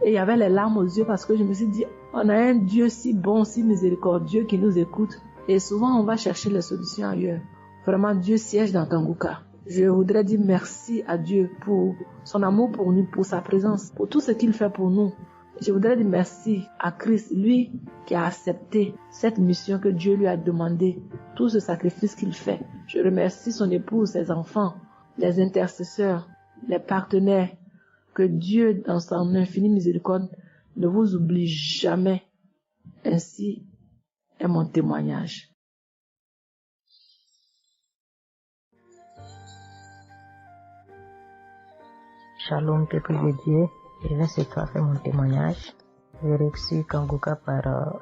Et il y avait les larmes aux yeux parce que je me suis dit, on a un Dieu si bon, si miséricordieux qui nous écoute. Et souvent, on va chercher les solutions ailleurs. Vraiment, Dieu siège dans Kanguka. Je voudrais dire merci à Dieu pour son amour pour nous, pour sa présence, pour tout ce qu'il fait pour nous. Je voudrais dire merci à Christ, lui qui a accepté cette mission que Dieu lui a demandé, tout ce sacrifice qu'il fait. Je remercie son épouse, ses enfants, les intercesseurs, les partenaires. Que Dieu, dans son infinie miséricorde, ne vous oublie jamais. Ainsi est mon témoignage. Shalom, peuple de Dieu. Je vais ce soir faire mon témoignage. J'ai reçu Kanguka par...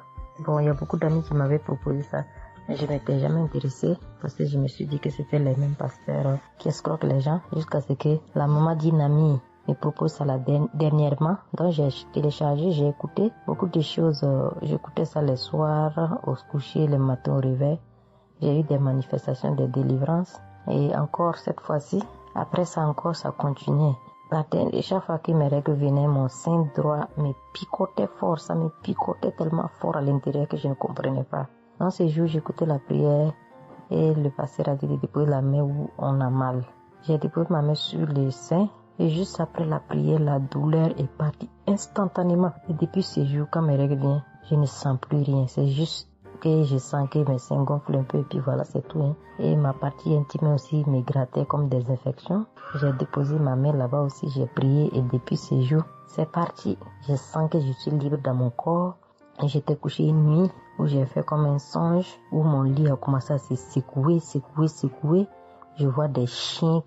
il y a beaucoup d'amis qui m'avaient proposé ça. Mais je n'étais jamais intéressée parce que je me suis dit que c'était les mêmes pasteurs qui escroquent les gens jusqu'à ce que la maman d'une amie me propose ça dernièrement. Donc j'ai téléchargé, j'ai écouté beaucoup de choses. J'écoutais ça les soirs, au coucher, le matin au réveil. J'ai eu des manifestations de délivrance. Et encore cette fois-ci, après ça encore, ça continuait. Et chaque fois que mes règles venaient, mon sein droit me picotait fort. Ça me picotait tellement fort à l'intérieur que je ne comprenais pas. Dans ces jours, j'écoutais la prière et le pasteur a dit de déposer la main où on a mal. J'ai déposé ma main sur le sein et juste après la prière, la douleur est partie instantanément. Et depuis ces jours, quand mes règles viennent, je ne sens plus rien. C'est juste que je sens que mes seins gonflent un peu et puis voilà, c'est tout. Hein. Et ma partie intime aussi me grattait comme des infections. J'ai déposé ma main là-bas aussi, j'ai prié et depuis ces jours, c'est parti. Je sens que je suis libre dans mon corps. Et j'étais couché une nuit où j'ai fait comme un songe, où mon lit a commencé à se secouer. Je vois un chien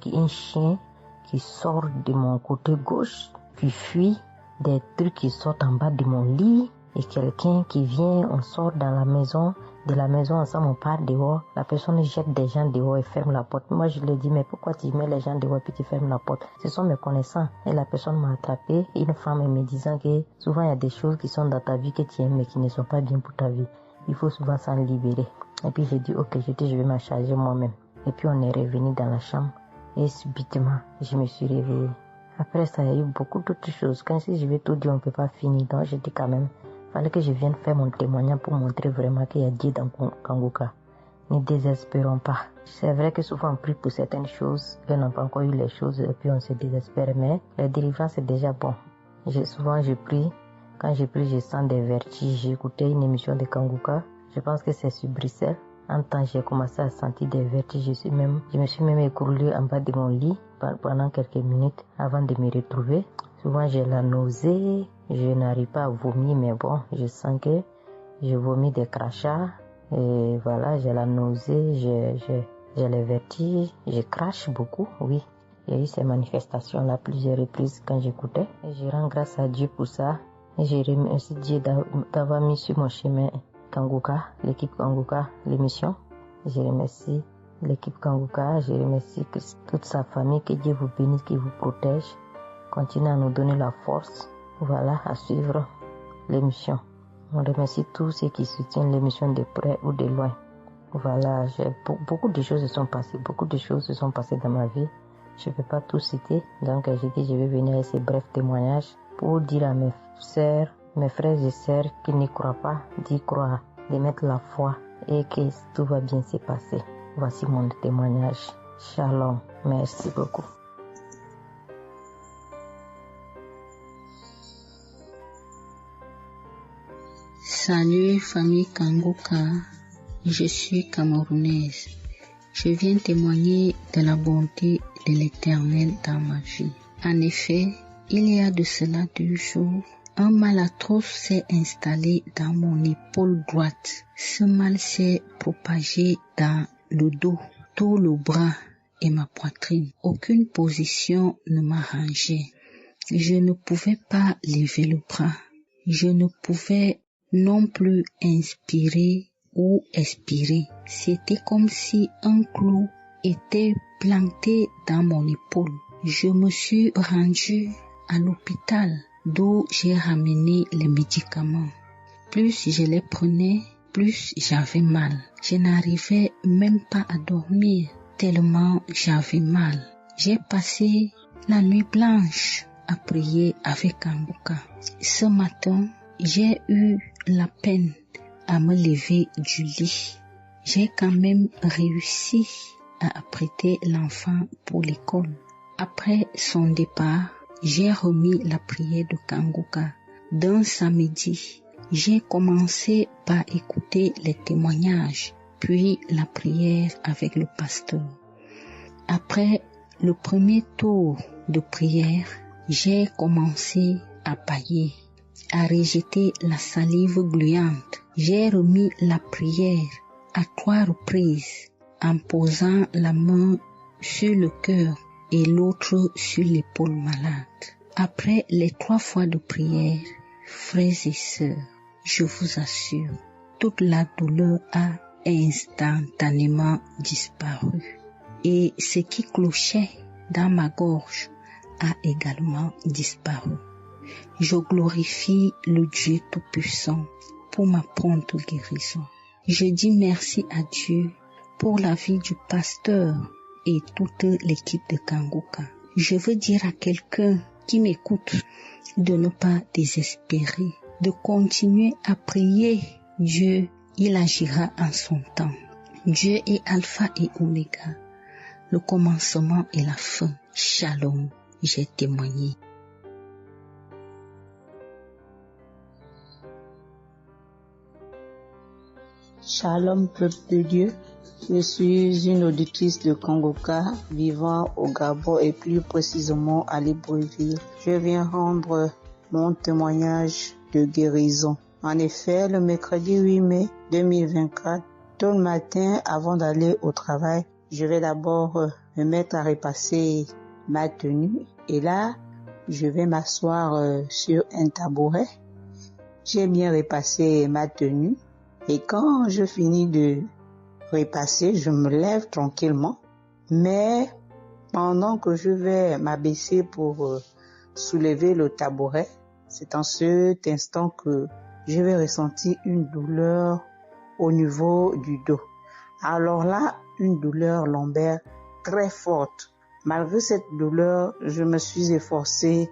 qui sort de mon côté gauche, qui fuit, des trucs qui sortent en bas de mon lit. Et quelqu'un qui vient, on sort dans la maison, de la maison ensemble, on part dehors. La personne jette des gens dehors et ferme la porte. Moi, je lui ai dit, mais pourquoi tu mets les gens dehors et puis tu fermes la porte? Ce sont mes connaissants. Et la personne m'a attrapé. Une femme me disant que souvent il y a des choses qui sont dans ta vie que tu aimes mais qui ne sont pas bien pour ta vie. Il faut souvent s'en libérer. Et puis j'ai dit, ok, je vais m'en charger moi-même. Et puis on est revenu dans la chambre. Et subitement, je me suis réveillée. Après ça, il y a eu beaucoup d'autres choses. Quand je vais tout dire, on ne peut pas finir. Donc j'ai dit quand même, fallait que je vienne faire mon témoignage pour montrer vraiment qu'il y a Dieu dans Kanguka. Ne désespérons pas. C'est vrai que souvent on prie pour certaines choses, et on n'a pas encore eu les choses et puis on se désespère, mais la délivrance est déjà bon. Souvent je prie, quand je prie je sens des vertiges. J'ai écouté une émission de Kanguka, je pense que c'est sur Bruxelles. En temps j'ai commencé à sentir des vertiges, je me suis même écroulée en bas de mon lit pendant quelques minutes avant de me retrouver. Souvent j'ai la nausée, je n'arrive pas à vomir, mais bon, je sens que je vomis des crachats. Et voilà, j'ai la nausée, j'ai les vertiges, je crache beaucoup, oui. Il y a eu ces manifestations-là plusieurs reprises quand j'écoutais. Et je rends grâce à Dieu pour ça. Et je remercie Dieu d'avoir mis sur mon chemin Kanguka, l'équipe Kanguka, l'émission. Je remercie l'équipe Kanguka, je remercie toute sa famille, que Dieu vous bénisse, qu'il vous protège. Continuez à nous donner la force, voilà, à suivre l'émission. On remercie tous ceux qui soutiennent l'émission de près ou de loin. Voilà, beaucoup de choses se sont passées dans ma vie. Je ne peux pas tout citer, donc j'ai dit je vais venir avec ces brefs témoignages pour dire à mes sœurs, mes frères et sœurs qui n'y croient pas, d'y croire, de mettre la foi et que tout va bien se passer. Voici mon témoignage. Shalom, merci beaucoup. Salut famille Kanguka, je suis camerounaise. Je viens témoigner de la bonté de l'Éternel dans ma vie. En effet, il y a de cela 2 jours, un mal atroce s'est installé dans mon épaule droite. Ce mal s'est propagé dans le dos, tout le bras et ma poitrine. Aucune position ne m'arrangeait. Je ne pouvais pas lever le bras. Je ne pouvais non plus inspirer ou expirer. C'était comme si un clou était planté dans mon épaule. Je me suis rendue à l'hôpital d'où j'ai ramené les médicaments. Plus je les prenais, plus j'avais mal. Je n'arrivais même pas à dormir tellement j'avais mal. J'ai passé la nuit blanche à prier avec Kanguka. Ce matin, j'ai eu la peine à me lever du lit. J'ai quand même réussi à apprêter l'enfant pour l'école. Après son départ, j'ai remis la prière de Kanguka. D'un samedi, j'ai commencé par écouter les témoignages, puis la prière avec le pasteur. Après le premier tour de prière, j'ai commencé à bâiller, à rejeter la salive gluante. J'ai remis la prière à 3 reprises en posant la main sur le cœur et l'autre sur l'épaule malade. Après les 3 fois de prière, frères et sœurs, je vous assure, toute la douleur a instantanément disparu. Et ce qui clochait dans ma gorge a également disparu. Je glorifie le Dieu Tout-Puissant pour ma prompte guérison. Je dis merci à Dieu pour la vie du pasteur et toute l'équipe de Kanguka. Je veux dire à quelqu'un qui m'écoute de ne pas désespérer, de continuer à prier. Dieu, il agira en son temps. Dieu est Alpha et Oméga, le commencement et la fin. Shalom, j'ai témoigné. Shalom, peuple de Dieu. Je suis une auditrice de Kanguka vivant au Gabon et plus précisément à Libreville. Je viens rendre mon témoignage de guérison. En effet, le mercredi 8 mai 2024, tôt le matin avant d'aller au travail, je vais d'abord me mettre à repasser ma tenue et là, je vais m'asseoir sur un tabouret. J'ai bien repassé ma tenue et quand je finis de repasser, je me lève tranquillement. Mais pendant que je vais m'abaisser pour soulever le tabouret, c'est en cet instant que je vais ressentir une douleur au niveau du dos. Alors là, une douleur lombaire très forte. Malgré cette douleur, je me suis efforcée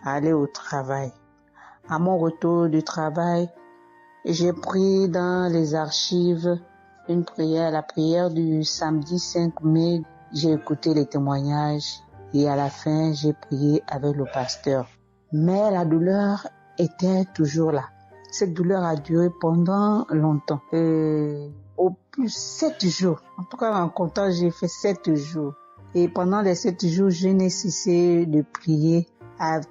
à aller au travail. À mon retour du travail, j'ai pris dans les archives une prière, la prière du samedi 5 mai. J'ai écouté les témoignages et à la fin, j'ai prié avec le pasteur. Mais la douleur était toujours là. Cette douleur a duré pendant longtemps. Au plus 7 jours. En tout cas, en comptant, j'ai fait 7 jours. Et pendant les 7 jours, je n'ai cessé de prier,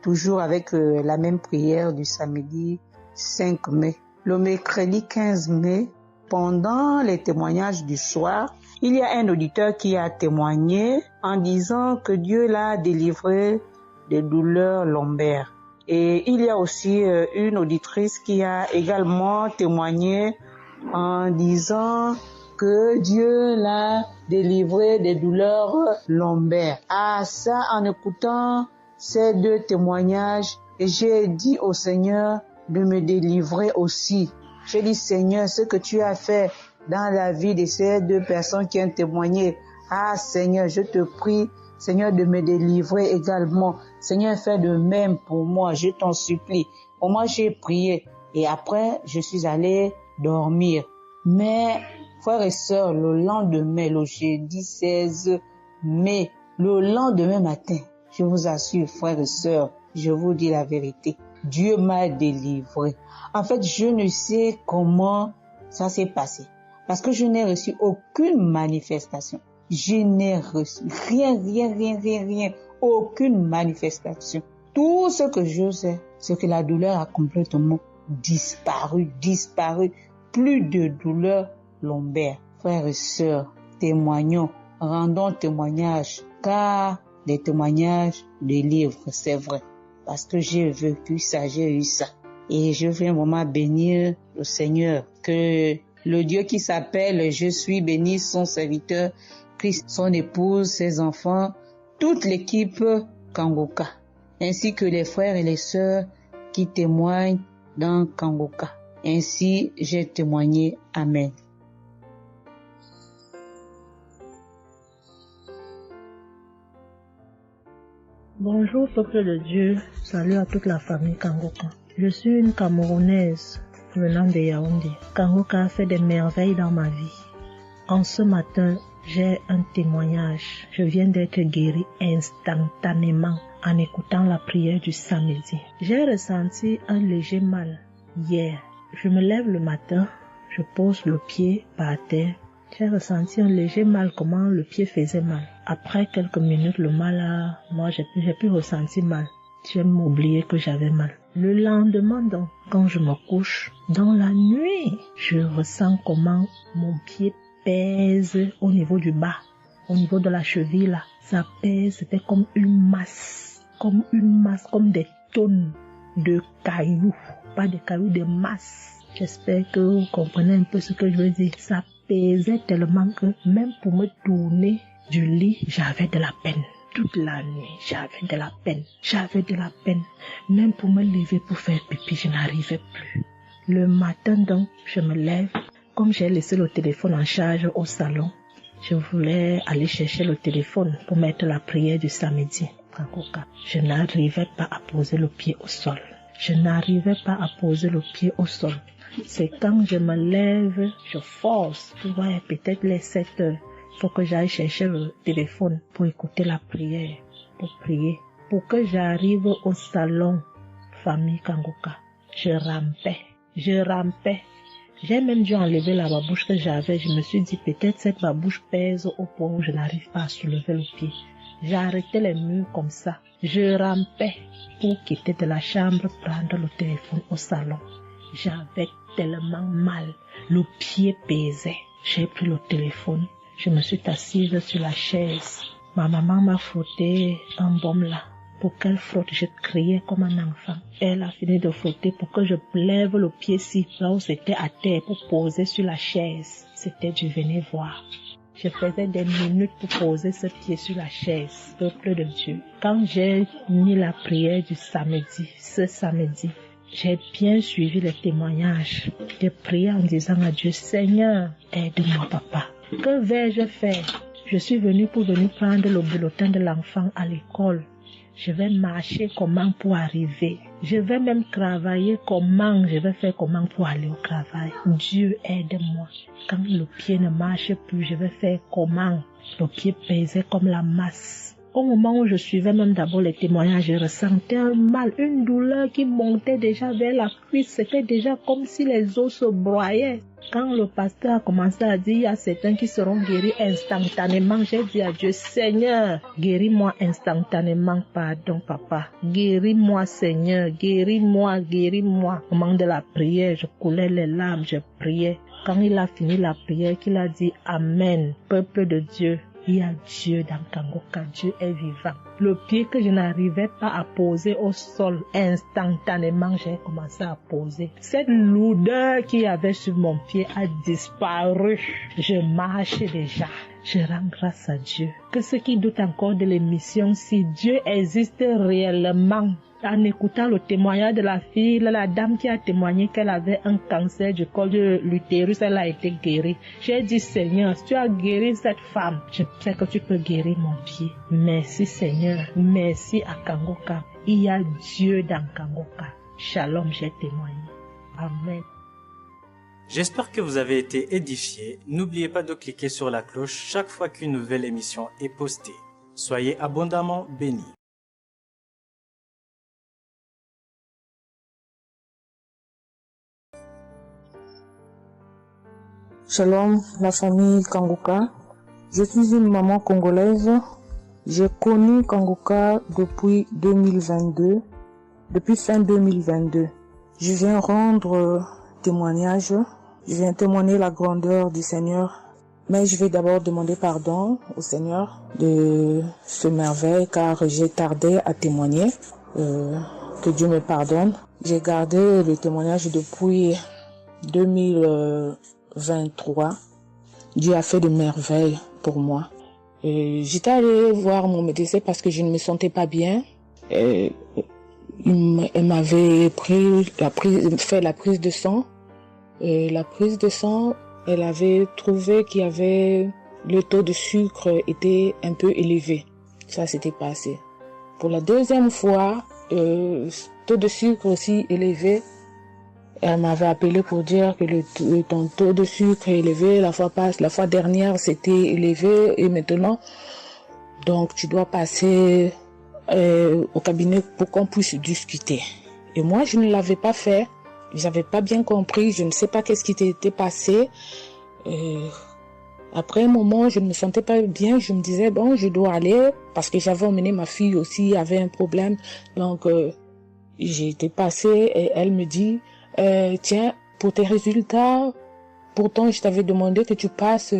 toujours avec la même prière du samedi 5 mai. Le mercredi 15 mai, pendant les témoignages du soir, il y a un auditeur qui a témoigné en disant que Dieu l'a délivré des douleurs lombaires. Et il y a aussi une auditrice qui a également témoigné en disant que Dieu l'a délivré des douleurs lombaires. Ah, ça, en écoutant ces 2 témoignages, j'ai dit au Seigneur de me délivrer aussi. J'ai dit, Seigneur, ce que tu as fait dans la vie de ces 2 personnes qui ont témoigné, ah Seigneur, je te prie, Seigneur, de me délivrer également. Seigneur, fais de même pour moi, je t'en supplie. Pour moi, j'ai prié et après, je suis allé dormir. Mais, frères et sœurs, le lendemain, le jeudi 16 mai, le lendemain matin, je vous assure, frères et sœurs, je vous dis la vérité, Dieu m'a délivré. En fait, je ne sais comment ça s'est passé. Parce que je n'ai reçu aucune manifestation. Je n'ai reçu rien, aucune manifestation. Tout ce que je sais, c'est que la douleur a complètement disparu. Plus de douleur lombaire. Frères et sœurs, témoignons, rendons témoignage, car des témoignages délivrent, c'est vrai. Parce que j'ai vécu ça, j'ai eu ça. Et je viens vraiment bénir le Seigneur, que le Dieu qui s'appelle Je suis béni, son serviteur, Christ, son épouse, ses enfants, toute l'équipe Kangoka, ainsi que les frères et les sœurs qui témoignent dans Kangoka. Ainsi, j'ai témoigné. Amen. Bonjour peuple de Dieu, salut à toute la famille Kangoka. Je suis une Camerounaise venant de Yaoundé. Kangoka a fait des merveilles dans ma vie. En ce matin, j'ai un témoignage. Je viens d'être guérie instantanément en écoutant la prière du samedi. J'ai ressenti un léger mal hier. Je me lève le matin, je pose le pied par terre. J'ai ressenti un léger mal, comment le pied faisait mal. Après quelques minutes, le mal moi j'ai plus ressenti mal. J'ai oublié que j'avais mal. Le lendemain donc, quand je me couche, dans la nuit, je ressens comment mon pied pèse au niveau du bas, au niveau de la cheville là. Ça pèse, c'était comme une masse, comme des tonnes de cailloux. Pas de cailloux, des masses. J'espère que vous comprenez un peu ce que je veux dire. Ça pesait tellement que même pour me tourner du lit, j'avais de la peine. Toute la nuit, j'avais de la peine. Même pour me lever pour faire pipi, je n'arrivais plus. Le matin donc, je me lève. Comme j'ai laissé le téléphone en charge au salon, je voulais aller chercher le téléphone pour mettre la prière du samedi. Je n'arrivais pas à poser le pied au sol. C'est quand je me lève, je force. Ouais, peut-être les 7 heures. Il faut que j'aille chercher le téléphone pour écouter la prière, pour prier. Pour que j'arrive au salon, famille Kangoka, je rampais. J'ai même dû enlever la babouche que j'avais. Je me suis dit, peut-être cette babouche pèse au point où je n'arrive pas à soulever le pied. J'ai arrêté les murs comme ça. Je rampais pour quitter de la chambre, prendre le téléphone au salon. J'avais tellement mal. Le pied pesait. J'ai pris le téléphone. Je me suis assise sur la chaise. Ma maman m'a frotté un baume là. Pour qu'elle frotte, je criais comme un enfant. Elle a fini de frotter pour que je lève le pied-ci, là où c'était à terre, pour poser sur la chaise. C'était du venez voir. Je faisais des minutes pour poser ce pied sur la chaise, peuple de Dieu. Quand j'ai mis la prière du samedi, ce samedi, j'ai bien suivi les témoignages. J'ai prié en disant à Dieu, Seigneur, aide-moi papa. Que vais-je faire? Je suis venue pour prendre le bulletin de l'enfant à l'école. Je vais marcher comment pour arriver. Je vais même travailler comment. Je vais faire comment pour aller au travail. Dieu aide-moi. Quand le pied ne marche plus, je vais faire comment. Le pied pesait comme la masse. Au moment où je suivais même d'abord les témoignages, je ressentais un mal, une douleur qui montait déjà vers la cuisse. C'était déjà comme si les os se broyaient. Quand le pasteur a commencé à dire, il y a certains qui seront guéris instantanément, j'ai dit à Dieu, Seigneur, guéris-moi instantanément, pardon papa. Guéris-moi Seigneur, guéris-moi. Au moment de la prière, je coulais les larmes, je priais. Quand il a fini la prière, qu'il a dit Amen, peuple de Dieu. Il y a Dieu dans Kangoka, Dieu est vivant. Le pied que je n'arrivais pas à poser au sol, instantanément, j'ai commencé à poser. Cette lourdeur qu'il y avait sur mon pied a disparu. Je marche déjà. Je rends grâce à Dieu. Que ceux qui doutent encore de l'émission, si Dieu existe réellement, en écoutant le témoignage de la fille, la dame qui a témoigné qu'elle avait un cancer du col de l'utérus, elle a été guérie. J'ai dit, Seigneur, si tu as guéri cette femme, je sais que tu peux guérir mon pied. Merci Seigneur, merci à Kangoka. Il y a Dieu dans Kangoka. Shalom, j'ai témoigné. Amen. J'espère que vous avez été édifiés. N'oubliez pas de cliquer sur la cloche chaque fois qu'une nouvelle émission est postée. Soyez abondamment bénis. Shalom, la famille Kangoka. Je suis une maman congolaise. J'ai connu Kangoka depuis 2022, depuis fin 2022. Je viens rendre témoignage. Je viens témoigner la grandeur du Seigneur. Mais je vais d'abord demander pardon au Seigneur de ce merveille car j'ai tardé à témoigner. Que Dieu me pardonne. J'ai gardé le témoignage depuis 2022 2023, Dieu a fait de merveilles pour moi. J'étais allée voir mon médecin parce que je ne me sentais pas bien. Elle m'avait fait la prise de sang. La prise de sang, elle avait trouvé qu'il y avait le taux de sucre était un peu élevé. Ça s'était passé. Pour la deuxième fois, taux de sucre aussi élevé. Elle m'avait appelé pour dire que ton taux de sucre est élevé. La fois dernière, c'était élevé et maintenant, donc tu dois passer au cabinet pour qu'on puisse discuter. Et moi, je ne l'avais pas fait. J'avais pas bien compris. Je ne sais pas qu'est-ce qui était passé. Après un moment, je ne me sentais pas bien. Je me disais, bon, je dois aller parce que j'avais emmené ma fille aussi, avait un problème. Donc, j'ai été passée et elle me dit, tiens, pour tes résultats, pourtant je t'avais demandé que tu passes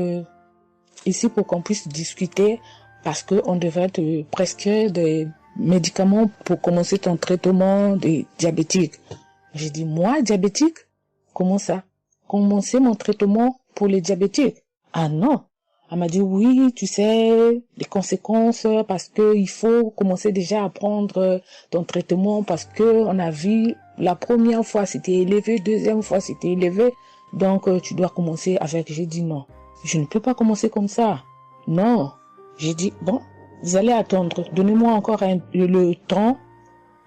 ici pour qu'on puisse discuter parce qu'on devrait te prescrire des médicaments pour commencer ton traitement de diabétique. J'ai dit, moi, diabétique? Comment ça? Commencer mon traitement pour les diabétiques? Ah non. Elle m'a dit, oui, tu sais, les conséquences, parce que il faut commencer déjà à prendre ton traitement parce que on a vu la première fois c'était élevé, deuxième fois c'était élevé, donc tu dois commencer avec. J'ai dit non, je ne peux pas commencer comme ça. Non. J'ai dit, bon, vous allez attendre, donnez-moi encore le temps.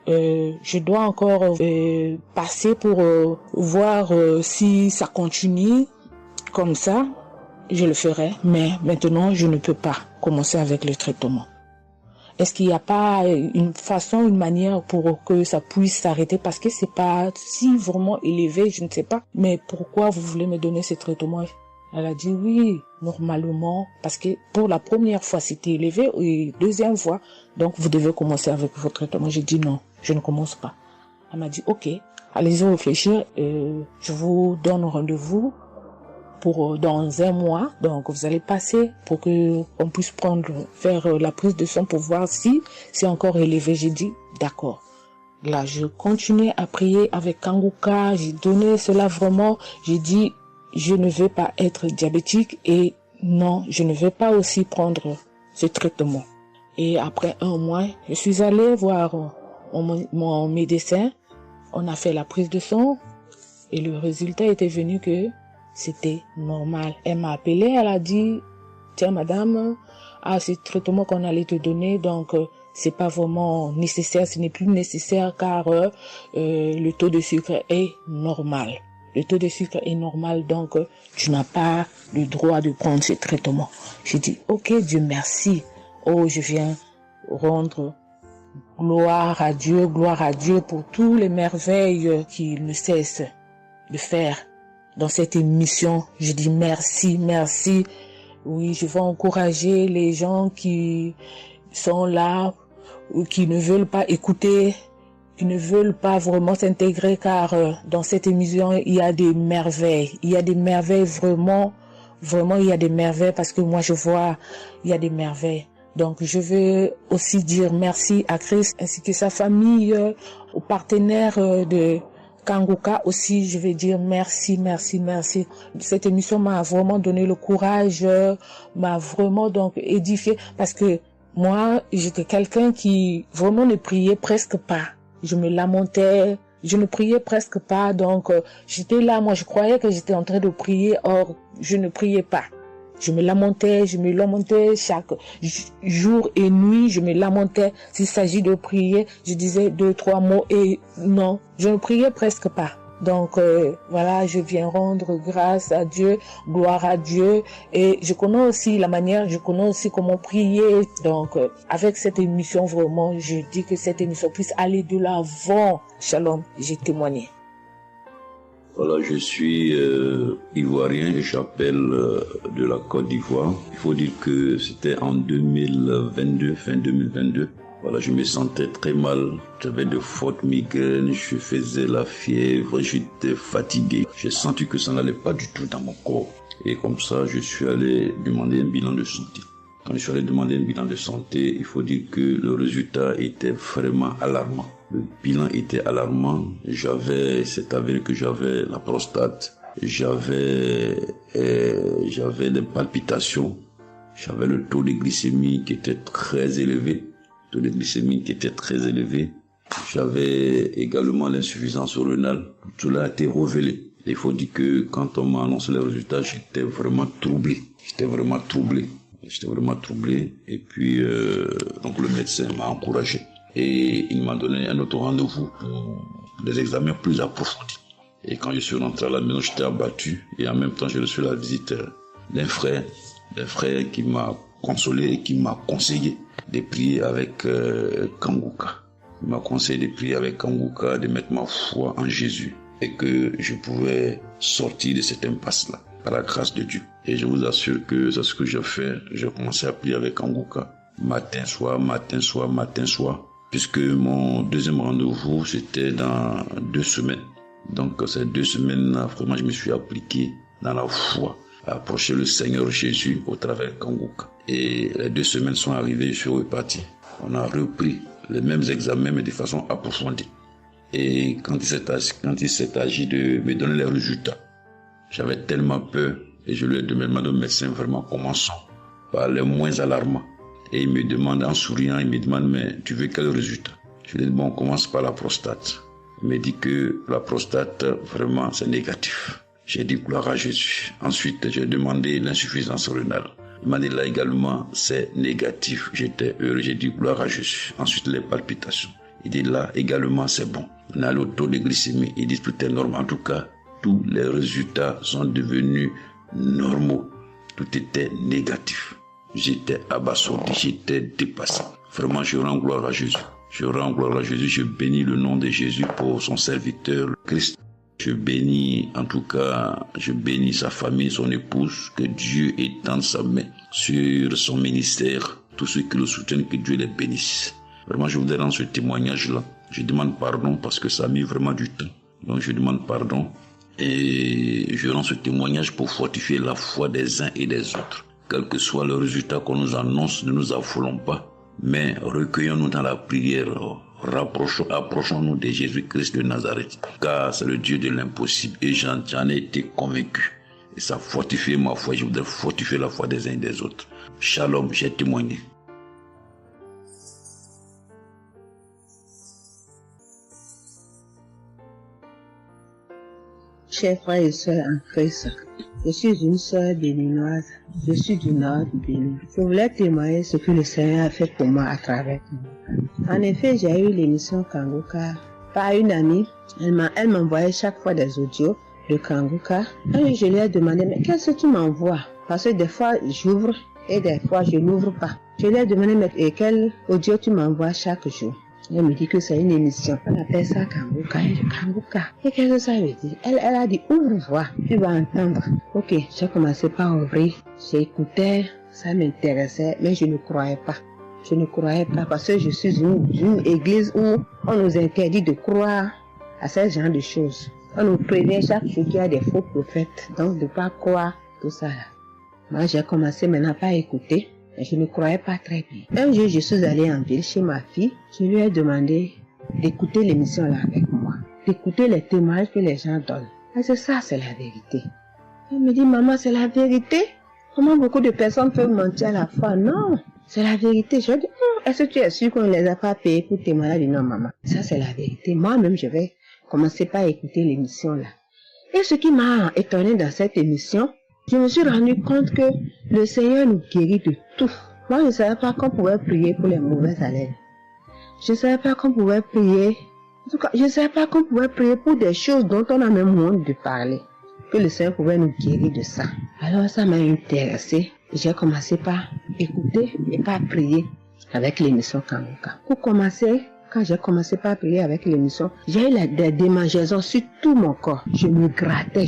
Je dois encore passer pour voir si ça continue comme ça. Je le ferai, mais maintenant, je ne peux pas commencer avec le traitement. Est-ce qu'il n'y a pas une façon, une manière pour que ça puisse s'arrêter? Parce que c'est pas si vraiment élevé, je ne sais pas. Mais pourquoi vous voulez me donner ce traitement? Elle a dit oui, normalement, parce que pour la première fois, c'était élevé, et deuxième fois, donc vous devez commencer avec votre traitement. J'ai dit non, je ne commence pas. Elle m'a dit ok, allez-y réfléchir, je vous donne rendez-vous pour dans un mois, donc vous allez passer pour que on puisse faire la prise de sang pour voir si c'est encore élevé. J'ai dit d'accord. Là, je continuais à prier avec Kanguka, j'ai donné cela vraiment, j'ai dit je ne veux pas être diabétique et non, je ne veux pas aussi prendre ce traitement. Et après un mois, je suis allée voir mon médecin, on a fait la prise de sang et le résultat était venu que c'était normal. Elle m'a appelé, elle a dit, tiens madame, ce traitement qu'on allait te donner, donc c'est pas vraiment nécessaire, ce n'est plus nécessaire car le taux de sucre est normal. Le taux de sucre est normal, donc tu n'as pas le droit de prendre ce traitement. J'ai dit, ok, Dieu merci. Oh, je viens rendre gloire à Dieu pour tous les merveilles qu'il ne cesse de faire dans cette émission. Je dis merci, merci. Oui, je vais encourager les gens qui sont là ou qui ne veulent pas écouter, qui ne veulent pas vraiment s'intégrer, car dans cette émission, il y a des merveilles. Il y a des merveilles vraiment, il y a des merveilles parce que moi je vois, il y a des merveilles. Donc je veux aussi dire merci à Christ ainsi que sa famille, aux partenaires de Kanguka aussi, je vais dire merci, merci, merci. Cette émission m'a vraiment donné le courage, m'a vraiment donc édifié parce que moi, j'étais quelqu'un qui vraiment ne priait presque pas. Je me lamentais, je ne priais presque pas, donc j'étais là, moi je croyais que j'étais en train de prier, or je ne priais pas. Je me lamentais chaque jour et nuit, je me lamentais. S'il s'agit de prier, je disais 2-3 mots et non, je ne priais presque pas. Donc voilà, je viens rendre grâce à Dieu, gloire à Dieu, et je connais aussi comment prier. Donc avec cette émission, vraiment, je dis que cette émission puisse aller de l'avant. Shalom, j'ai témoigné. Voilà, je suis ivoirien et j'appelle de la Côte d'Ivoire. Il faut dire que c'était en 2022, fin 2022. Voilà, je me sentais très mal. J'avais de fortes migraines, je faisais la fièvre, j'étais fatigué. J'ai senti que ça n'allait pas du tout dans mon corps. Et comme ça, je suis allé demander un bilan de santé. Quand je suis allé demander un bilan de santé, il faut dire que le résultat était vraiment alarmant. Le bilan était alarmant. C'est avéré que j'avais la prostate. J'avais des palpitations, j'avais le taux de glycémie qui était très élevé, J'avais également l'insuffisance rénale. Tout cela a été révélé. Il faut dire que quand on m'a annoncé les résultats, j'étais vraiment troublé. Et puis, donc le médecin m'a encouragé. Et il m'a donné un autre rendez-vous pour des examens plus approfondis. Et quand je suis rentré à la maison, j'étais abattu. Et en même temps, j'ai reçu la visite d'un frère qui m'a consolé et qui m'a conseillé de prier avec Kanguka. Il m'a conseillé de prier avec Kanguka, de mettre ma foi en Jésus et que je pouvais sortir de cette impasse-là par la grâce de Dieu. Et je vous assure que c'est ce que j'ai fait. J'ai commencé à prier avec Kanguka matin, soir, puisque mon deuxième rendez-vous, c'était dans 2 semaines. Donc ces 2 semaines-là, vraiment, je me suis appliqué dans la foi à approcher le Seigneur Jésus au travers de Kanguka. Et les 2 semaines sont arrivées, je suis reparti. On a repris les mêmes examens, mais de façon approfondie. Et quand il s'est agi de me donner les résultats, j'avais tellement peur. Et je lui ai demandé au médecin, vraiment, commençons par les moins alarmants. Et il me demande, en souriant, mais tu veux quel résultat? Je lui ai dit, bon, on commence par la prostate. Il me dit que la prostate, vraiment, c'est négatif. J'ai dit, gloire à Jésus. Ensuite, j'ai demandé l'insuffisance rénale. Il m'a dit, là également, c'est négatif. J'étais heureux, j'ai dit, gloire à Jésus. Ensuite, les palpitations. Il dit, là également, c'est bon. On a le taux de glycémie. Il dit, tout est normal. En tout cas, tous les résultats sont devenus normaux. Tout était négatif. J'étais abasourdi, j'étais dépassé. Vraiment, je rends gloire à Jésus. Je bénis le nom de Jésus pour son serviteur, le Christ. Je bénis sa famille, son épouse, que Dieu étende sa main sur son ministère. Tous ceux qui le soutiennent, que Dieu les bénisse. Vraiment, je voudrais rendre ce témoignage-là. Je demande pardon parce que ça a mis vraiment du temps. Donc, je demande pardon et je rends ce témoignage pour fortifier la foi des uns et des autres. Quel que soit le résultat qu'on nous annonce, ne nous affolons pas. Mais recueillons-nous dans la prière, approchons-nous de Jésus-Christ de Nazareth, car c'est le Dieu de l'impossible et j'en ai été convaincu. Et ça fortifie ma foi, je voudrais fortifier la foi des uns et des autres. Shalom, j'ai témoigné. Chers frères et sœurs en Christ, je suis une sœur béninoise, je suis du nord du Bénin. Je voulais témoigner ce que le Seigneur a fait pour moi à travers Kanguka. En effet, j'ai eu l'émission Kanguka par une amie. Elle m'envoyait chaque fois des audios de Kanguka. Et je lui ai demandé, mais qu'est-ce que tu m'envoies? Parce que des fois, j'ouvre et des fois, je n'ouvre pas. Je lui ai demandé, mais quel audio tu m'envoies chaque jour? Elle me dit que c'est une émission. On appelle ça Kanguka. Kanguka. Et qu'est-ce que ça veut dire? Elle a dit, ouvre-voix, tu vas entendre. Ok, j'ai commencé par ouvrir. J'écoutais, ça m'intéressait, mais je ne croyais pas. Je ne croyais pas parce que je suis une église où on nous interdit de croire à ce genre de choses. On nous prévient chaque jour qu'il y a des faux prophètes, donc de ne pas croire tout ça là. Moi, j'ai commencé maintenant à écouter. Je ne croyais pas très bien. Un jour, je suis allée en ville chez ma fille. Je lui ai demandé d'écouter l'émission là avec moi, d'écouter les témoignages que les gens donnent. Et c'est ça, c'est la vérité. Elle me dit, maman, c'est la vérité? Comment beaucoup de personnes peuvent mentir à la fois? Non, c'est la vérité. Je dis, est-ce que tu es sûr qu'on ne les a pas payés pour témoigner? Elle dit, non, maman, ça c'est la vérité. Moi-même, je vais commencer par écouter l'émission là. Et ce qui m'a étonné dans cette émission, je me suis rendu compte que le Seigneur nous guérit de tout. Moi, je ne savais pas qu'on pouvait prier pour les mauvaises haleines. Je ne savais pas qu'on pouvait prier. En tout cas, je ne savais pas qu'on pouvait prier pour des choses dont on a même honte de parler. Que le Seigneur pouvait nous guérir de ça. Alors ça m'a intéressé. J'ai commencé par écouter et par prier avec l'émission Kanguka. Pour commencer, quand j'ai commencé par prier avec l'émission, j'ai eu des démangeaisons sur tout mon corps. Je me grattais.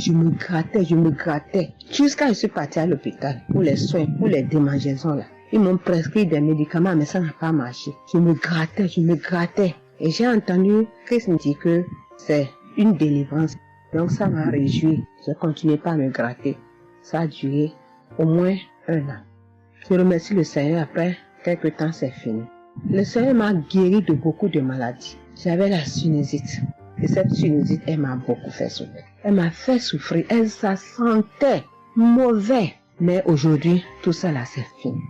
Jusqu'à ce que je suis partie à l'hôpital pour les soins, pour les démangeaisons là. Ils m'ont prescrit des médicaments, mais ça n'a pas marché. Je me grattais. Et j'ai entendu Christ me dire que c'est une délivrance. Donc ça m'a réjoui. J'ai continué par me gratter. Ça a duré au moins 1 an. Je remercie le Seigneur. Après quelques temps, c'est fini. Le Seigneur m'a guéri de beaucoup de maladies. J'avais la sinusite. Et cette sinusite, elle m'a beaucoup fait souffrir. Elle m'a fait souffrir. Elle, ça sentait mauvais. Mais aujourd'hui, tout ça là, c'est fini.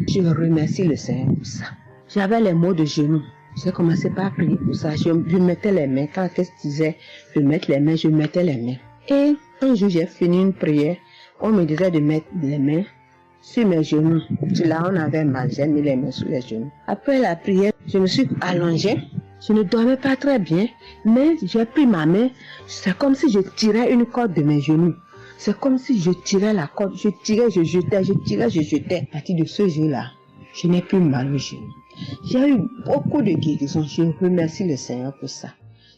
Je remercie le Seigneur pour ça. J'avais les maux de genoux. J'ai commencé par prier pour ça. Je mettais les mains. Quand qu'est-ce que disait, je mettais les mains, je mettais les mains. Et un jour, j'ai fini une prière. On me disait de mettre les mains sur mes genoux. Là, on avait mal. J'ai mis les mains sur les genoux. Après la prière, je me suis allongée. Je ne dormais pas très bien, mais j'ai pris ma main. C'est comme si je tirais une corde de mes genoux. C'est comme si je tirais la corde. Je tirais, je jetais, je tirais, je jetais. À partir de ce jour-là, je n'ai plus mal aux genoux. J'ai eu beaucoup de guérisons. Je remercie le Seigneur pour ça.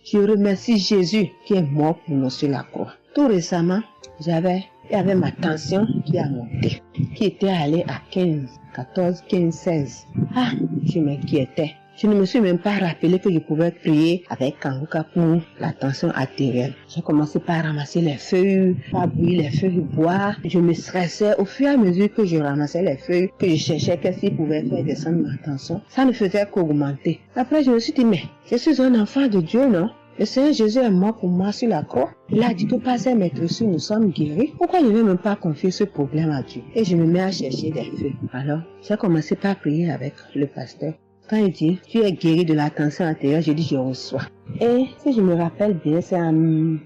Je remercie Jésus qui est mort pour nous sur la croix. Tout récemment, il y avait ma tension qui a monté, qui était allée à 15, 14, 15, 16. Ah, je m'inquiétais. Je ne me suis même pas rappelé que je pouvais prier avec Kanguka pour la tension artérielle. J'ai commencé par ramasser les feuilles, par bouillir les feuilles bois. Je me stressais au fur et à mesure que je ramassais les feuilles, que je cherchais qu'est-ce qui pouvait faire descendre ma tension. Ça ne faisait qu'augmenter. Après, je me suis dit, mais je suis un enfant de Dieu, non? Le Seigneur Jésus est mort pour moi sur la croix. Il a dit que par ses maîtresses, nous sommes guéris. Pourquoi je ne vais même pas confier ce problème à Dieu? Et je me mets à chercher des feuilles. Alors, j'ai commencé par prier avec le pasteur. Quand il dit, tu es guéri de la tension artérielle, je dis, je reçois. Et si je me rappelle bien, c'est en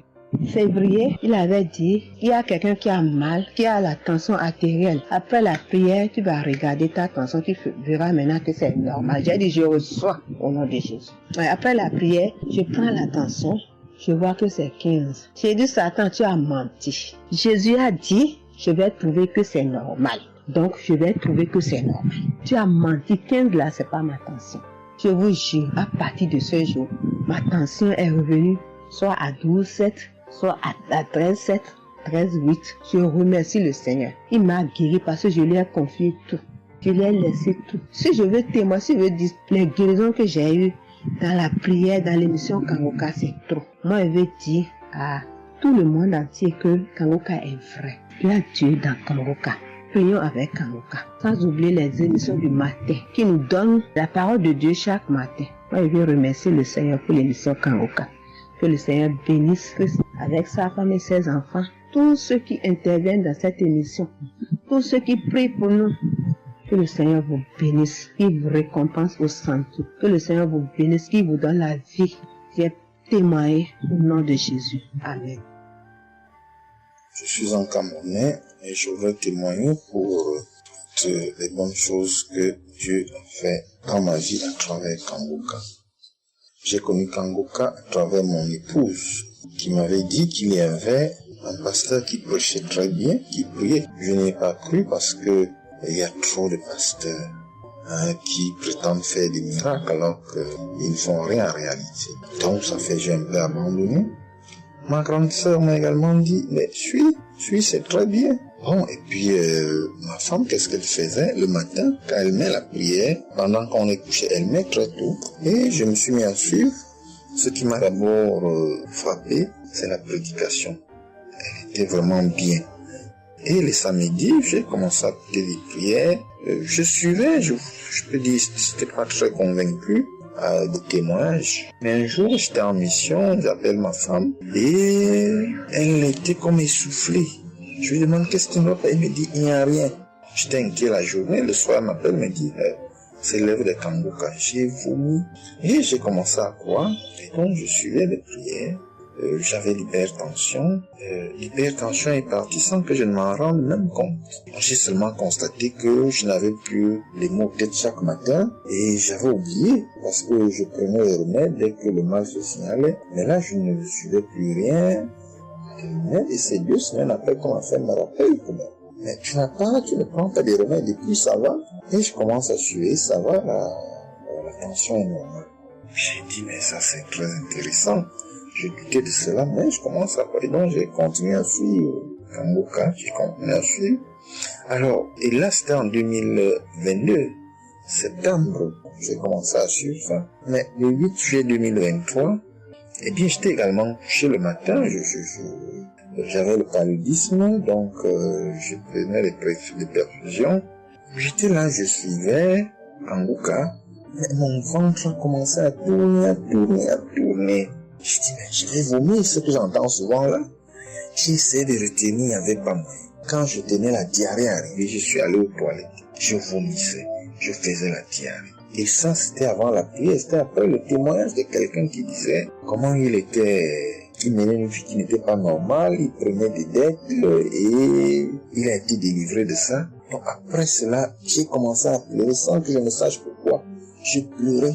février, il avait dit, il y a quelqu'un qui a mal, qui a la tension artérielle. Après la prière, tu vas regarder ta tension, tu verras maintenant que c'est normal. J'ai dit, je reçois au nom de Jésus. Et après la prière, je prends la tension, je vois que c'est 15. J'ai dit, Satan, tu as menti. Jésus a dit, je vais trouver que c'est normal. Donc, je vais trouver que c'est normal. Tu as menti, 15 là, c'est pas ma tension. Je vous jure, à partir de ce jour, ma tension est revenue soit à 12,7, soit à 13,7, 13,8. Je remercie le Seigneur. Il m'a guéri parce que je lui ai confié tout. Je lui ai laissé tout. Si je veux témoigner, si je veux dire les guérisons que j'ai eues dans la prière, dans l'émission Kanguka, c'est trop. Moi, je veux dire à tout le monde entier que Kanguka est vrai. Il y a Dieu dans Kanguka. Prions avec Kanguka, sans oublier les émissions du matin qui nous donnent la parole de Dieu chaque matin. Moi, je veux remercier le Seigneur pour l'émission Kanguka. Que le Seigneur bénisse Christ avec sa femme et ses enfants, tous ceux qui interviennent dans cette émission, tous ceux qui prient pour nous. Que le Seigneur vous bénisse, qu'il vous récompense au centre. Que le Seigneur vous bénisse, qu'il vous donne la vie. J'ai témoigné au nom de Jésus. Amen. Je suis un Camerounais et je veux témoigner pour toutes les bonnes choses que Dieu a fait dans ma vie à travers Kanguka. J'ai connu Kanguka à travers mon épouse qui m'avait dit qu'il y avait un pasteur qui prêchait très bien, qui priait. Je n'y ai pas cru parce que il y a trop de pasteurs qui prétendent faire des miracles alors qu'ils ne font rien en réalité. Donc ça fait que j'ai un peu abandonné. Ma grande sœur m'a également dit, mais suis, c'est très bien. Bon, et puis ma femme, qu'est-ce qu'elle faisait le matin quand elle met la prière, pendant qu'on est couché, elle met très tôt. Et je me suis mis à suivre. Ce qui m'a d'abord frappé, c'est la prédication. Elle était vraiment bien. Et les samedis, j'ai commencé à écouter les prières. Je suivais, je peux dire, j'étais pas très convaincu de témoignages. Mais un jour, j'étais en mission, j'appelle ma femme, et elle était comme essoufflée. Je lui demande qu'est-ce qui ne va pas, elle me dit, il n'y a rien. J'étais inquiet la journée, le soir, elle m'appelle, me dit, c'est l'œuvre de Kanguka. J'ai vomi, et j'ai commencé à croire, et donc je suivais les prières. J'avais l'hypertension. L'hypertension est partie sans que je ne m'en rende même compte. J'ai seulement constaté que je n'avais plus les maux de tête chaque matin et j'avais oublié parce que je prenais les remèdes dès que le mal se signalait. Mais là, je ne suivais plus rien. Et c'est 2 semaines après qu'on m'a fait me rappeler que mais tu ne prends pas des remèdes et puis ça va. Et je commence à suivre, ça va, la tension est normale. J'ai dit, mais ça c'est très intéressant. J'ai douté de cela, mais je commence à parler, donc j'ai continué à suivre Kanguka, j'ai continué à suivre. Alors, et là c'était en 2022, septembre, j'ai commencé à suivre ça. Mais le 8 juillet 2023, eh bien j'étais également couché le matin, j'avais le paludisme, donc je prenais les perfusions. J'étais là, je suivais Kanguka, mais mon ventre a commencé à tourner. Je dis, mais je vais vomir, ce que j'entends souvent là. J'ai essayé de retenir, il n'y avait pas moyen. Quand je tenais la diarrhée arrivée, je suis allé aux toilettes. Je vomissais, je faisais la diarrhée. Et ça, c'était avant la prière, c'était après le témoignage de quelqu'un qui disait comment il menait une vie qui n'était pas normale, il prenait des dettes et il a été délivré de ça. Donc après cela, j'ai commencé à pleurer sans que je ne sache pourquoi. Je pleurais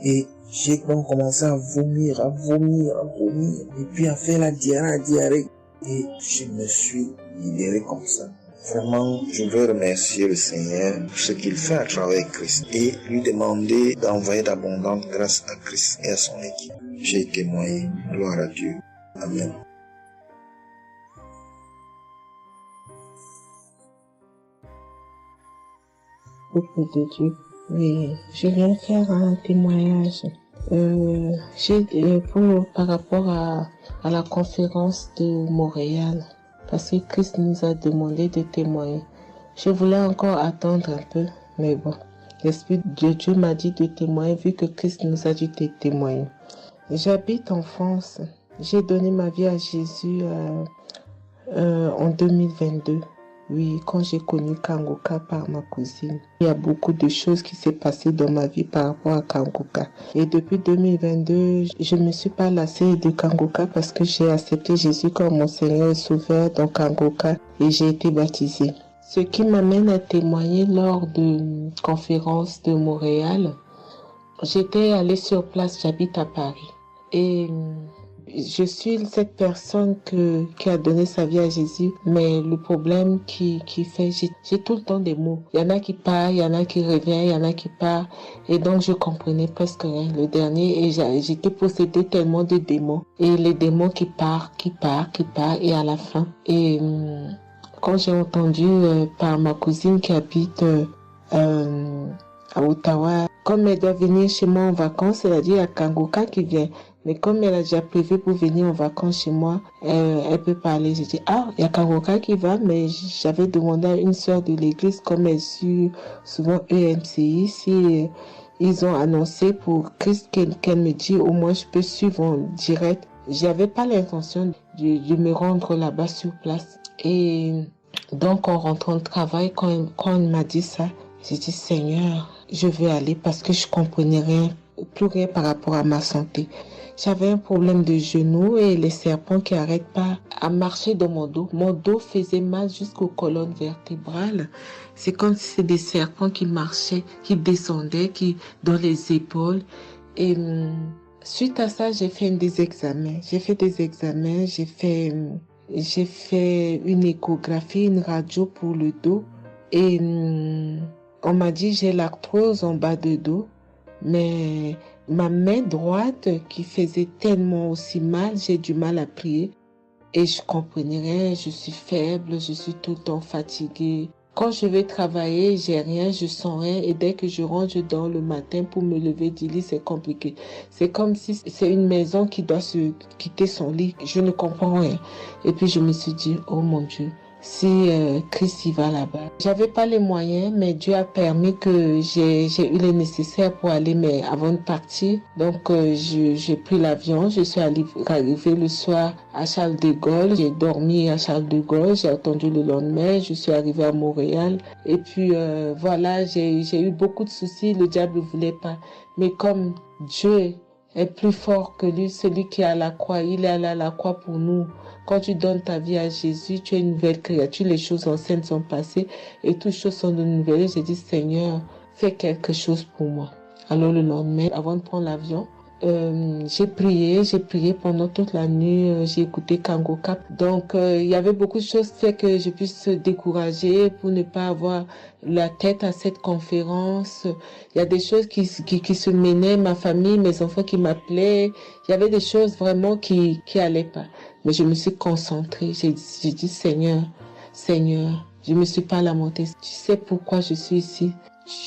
et j'ai donc commencé à vomir. Et puis à faire la diarrhée. Et je me suis libéré comme ça. Vraiment, je veux remercier le Seigneur pour ce qu'il fait à travers Christ et lui demander d'envoyer d'abondantes grâces à Christ et à son équipe. J'ai témoigné. Gloire à Dieu. Amen. Peuple de Dieu. Oui, je viens faire un témoignage. Par rapport à la conférence de Montréal, parce que Christ nous a demandé de témoigner. Je voulais encore attendre un peu, mais bon, l'Esprit de Dieu m'a dit de témoigner vu que Christ nous a dit de témoigner. J'habite en France. J'ai donné ma vie à Jésus en 2022. Oui, quand j'ai connu Kanguka par ma cousine. Il y a beaucoup de choses qui s'est passées dans ma vie par rapport à Kanguka. Et depuis 2022, je ne me suis pas lassée de Kanguka parce que j'ai accepté Jésus comme mon Seigneur et Sauveur dans Kanguka et j'ai été baptisée. Ce qui m'amène à témoigner lors de conférence de Montréal, j'étais allée sur place, j'habite à Paris. Et je suis cette personne qui a donné sa vie à Jésus, mais le problème qui fait, j'ai tout le temps des mots. Il y en a qui partent, il y en a qui reviennent, il y en a qui partent. Et donc, je comprenais presque rien. Le dernier, et j'étais possédée tellement de démons. Et les démons qui partent, et à la fin. Et quand j'ai entendu par ma cousine qui habite à Ottawa, comme elle doit venir chez moi en vacances, elle a dit à Kanguka qui vient. Mais comme elle a déjà prévu pour venir en vacances chez moi, elle peut parler. J'ai dit, il y a Kanguka qui va, mais j'avais demandé à une sœur de l'église, comme elle suit souvent EMCI, si ils ont annoncé pour Christ qu'elle me dit, au moins je peux suivre en direct. J'avais pas l'intention de me rendre là-bas sur place. Et donc, en rentrant de travail, quand elle m'a dit ça, j'ai dit, Seigneur, je veux aller parce que je comprenais plus rien par rapport à ma santé. J'avais un problème de genou et les serpents qui n'arrêtent pas à marcher dans mon dos. Mon dos faisait mal jusqu'aux colonnes vertébrales. C'est comme si c'était des serpents qui marchaient, qui descendaient, dans les épaules. Et suite à ça, j'ai fait des examens. J'ai fait une échographie, une radio pour le dos. Et on m'a dit j'ai l'arthrose en bas de dos. Mais ma main droite qui faisait tellement aussi mal, j'ai du mal à prier. Et je comprenais rien, je suis faible, je suis tout le temps fatiguée. Quand je vais travailler, j'ai rien, je sens rien. Et dès que je rentre, je dors le matin pour me lever du lit, c'est compliqué. C'est comme si c'est une maison qui doit se quitter son lit. Je ne comprends rien. Et puis je me suis dit, oh mon Dieu, si Christ y va là-bas. J'avais pas les moyens, mais Dieu a permis que j'ai eu les nécessaires pour aller, mais avant de partir. Donc j'ai pris l'avion, je suis arrivée le soir à Charles de Gaulle, j'ai dormi à Charles de Gaulle, j'ai attendu le lendemain, je suis arrivée à Montréal. Et puis voilà, j'ai eu beaucoup de soucis, le diable ne voulait pas. Mais comme Dieu est plus fort que lui, celui qui est à la croix, il est allé à la croix pour nous. Quand tu donnes ta vie à Jésus, tu es une nouvelle créature, les choses anciennes sont passées et toutes choses sont de nouvelles. J'ai dit, Seigneur, fais quelque chose pour moi. Alors le lendemain, avant de prendre l'avion, j'ai prié pendant toute la nuit, j'ai écouté Kanguka. Donc il y avait beaucoup de choses qui fait que je puisse se décourager pour ne pas avoir la tête à cette conférence. Il y a des choses qui se menaient, ma famille, mes enfants qui m'appelaient. Il y avait des choses vraiment qui allaient pas. Mais je me suis concentrée. J'ai dit, Seigneur, je me suis pas lamentée. Tu sais pourquoi je suis ici.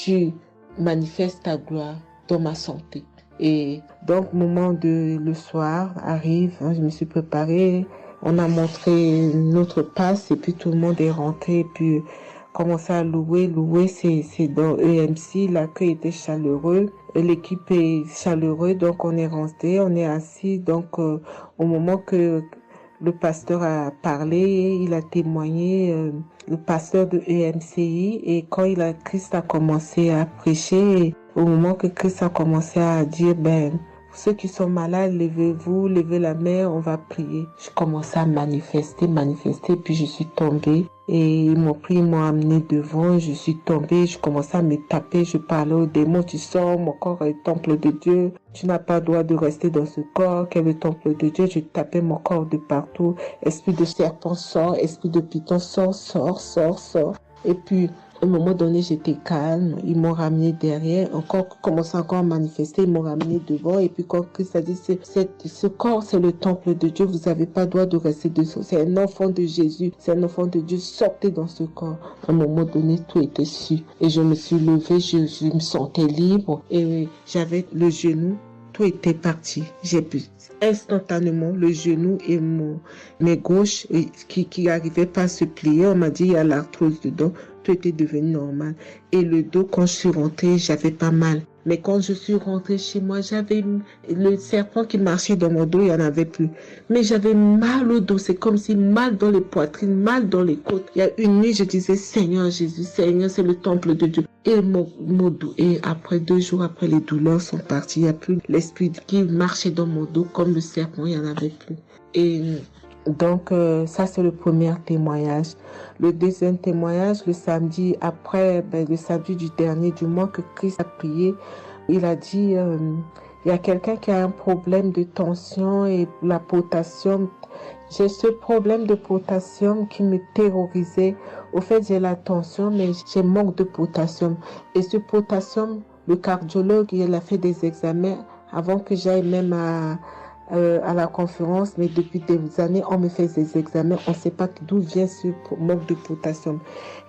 Tu manifestes ta gloire dans ma santé. Et donc, le soir arrive, je me suis préparée. On a montré notre passe et puis tout le monde est rentré. Et puis, commencé à louer. Louer, c'est dans EMC. L'accueil était chaleureux. L'équipe est chaleureuse. Donc, on est rentré, on est assis. Donc, au moment que le pasteur a parlé, il a témoigné, le pasteur de EMCI, et quand Christ a commencé à prêcher, au moment que Christ a commencé à dire, ceux qui sont malades, levez-vous, levez la main, on va prier. Je commençais à manifester, puis je suis tombée. Et ils m'ont pris, ils m'ont amené devant, je suis tombée, je commençais à me taper, je parlais aux démons, tu sors, mon corps est le temple de Dieu, tu n'as pas le droit de rester dans ce corps, qui est le temple de Dieu, je tapais mon corps de partout, esprit de serpent sort, esprit de python sort. Et puis, à un moment donné, j'étais calme, ils m'ont ramené derrière, commençant encore à manifester, ils m'ont ramené devant, et puis quand Christ a dit, ce corps, c'est le temple de Dieu, vous n'avez pas le droit de rester dessous, c'est un enfant de Jésus, c'est un enfant de Dieu, sortez dans ce corps. À un moment donné, tout était su, et je me suis levée, je me sentais libre, et j'avais le genou, tout était parti, j'ai pu instantanément le genou et mes gauches qui n'arrivaient pas à se plier, on m'a dit il y a l'arthrose dedans, tout était devenu normal. Et le dos, quand je suis rentrée, j'avais pas mal. Mais quand je suis rentrée chez moi, j'avais le serpent qui marchait dans mon dos, il n'y en avait plus. Mais j'avais mal au dos, c'est comme si mal dans les poitrines, mal dans les côtes. Il y a une nuit, je disais, Seigneur Jésus, Seigneur, c'est le temple de Dieu. Et mon dos, et après 2 jours après, les douleurs sont parties. Il n'y a plus l'esprit qui marchait dans mon dos comme le serpent, il n'y en avait plus. Et donc, ça, c'est le premier témoignage. Le deuxième témoignage, le samedi après, le samedi du dernier du mois que Christ a prié, il a dit, il y a quelqu'un qui a un problème de tension et la potassium. J'ai ce problème de potassium qui me terrorisait. Au fait, j'ai la tension, mais j'ai manque de potassium. Et ce potassium, le cardiologue, il a fait des examens avant que j'aille même à la conférence, mais depuis des années, on me fait des examens, on ne sait pas d'où vient ce manque de potassium.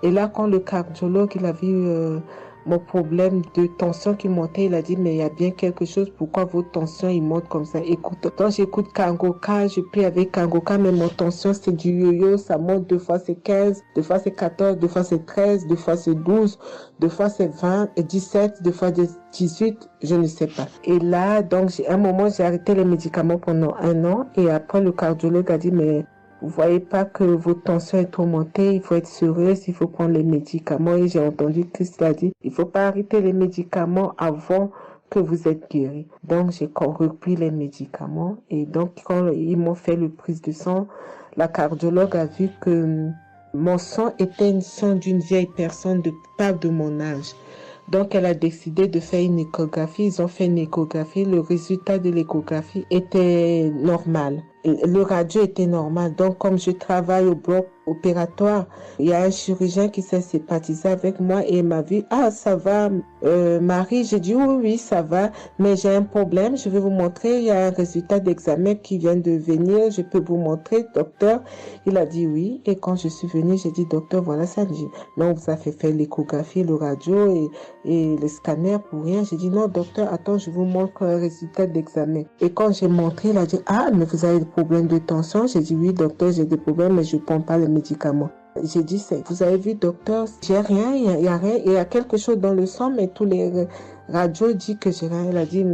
Et là, quand le cardiologue, il a vu mon problème de tension qui montait, il a dit, mais il y a bien quelque chose, pourquoi vos tensions, ils montent comme ça? Écoute, quand j'écoute Kangoka, je prie avec Kangoka, mais mon tension, c'est du yo-yo, ça monte, 2 fois c'est 15, 2 fois c'est 14, 2 fois c'est 13, 2 fois c'est 12, 2 fois c'est 20, 17, 2 fois 18, je ne sais pas. Et là, donc, à un moment, j'ai arrêté les médicaments pendant 1 an, et après, le cardiologue a dit, mais vous voyez pas que votre tension est trop montée, il faut être sérieuse, il faut prendre les médicaments. Et j'ai entendu Christ a dit, il faut pas arrêter les médicaments avant que vous êtes guéri. Donc, j'ai repris les médicaments. Et donc, quand ils m'ont fait le prise de sang, la cardiologue a vu que mon sang était une sang d'une vieille personne, pas de mon âge. Donc, elle a décidé de faire une échographie. Ils ont fait une échographie. Le résultat de l'échographie était normal. Le radio était normal. Donc, comme je travaille au bloc opératoire, il y a un chirurgien qui s'est sympathisé avec moi et il m'a dit, ah, ça va, Marie? J'ai dit, oui, ça va, mais j'ai un problème. Je vais vous montrer. Il y a un résultat d'examen qui vient de venir. Je peux vous montrer, docteur? Il a dit oui. Et quand je suis venue, j'ai dit, docteur, voilà ça. Dit, non, vous avez fait l'échographie, le radio et le scanner pour rien. J'ai dit, non, docteur, attends, je vous montre un résultat d'examen. Et quand j'ai montré, il a dit, ah, mais vous avez des problèmes de tension? J'ai dit, oui, docteur, j'ai des problèmes, mais je ne prends pas les médicaments. J'ai dit, vous avez vu, docteur, j'ai rien, il y a rien, il y a quelque chose dans le sang, mais tous les radios disent que j'ai rien. Elle a dit,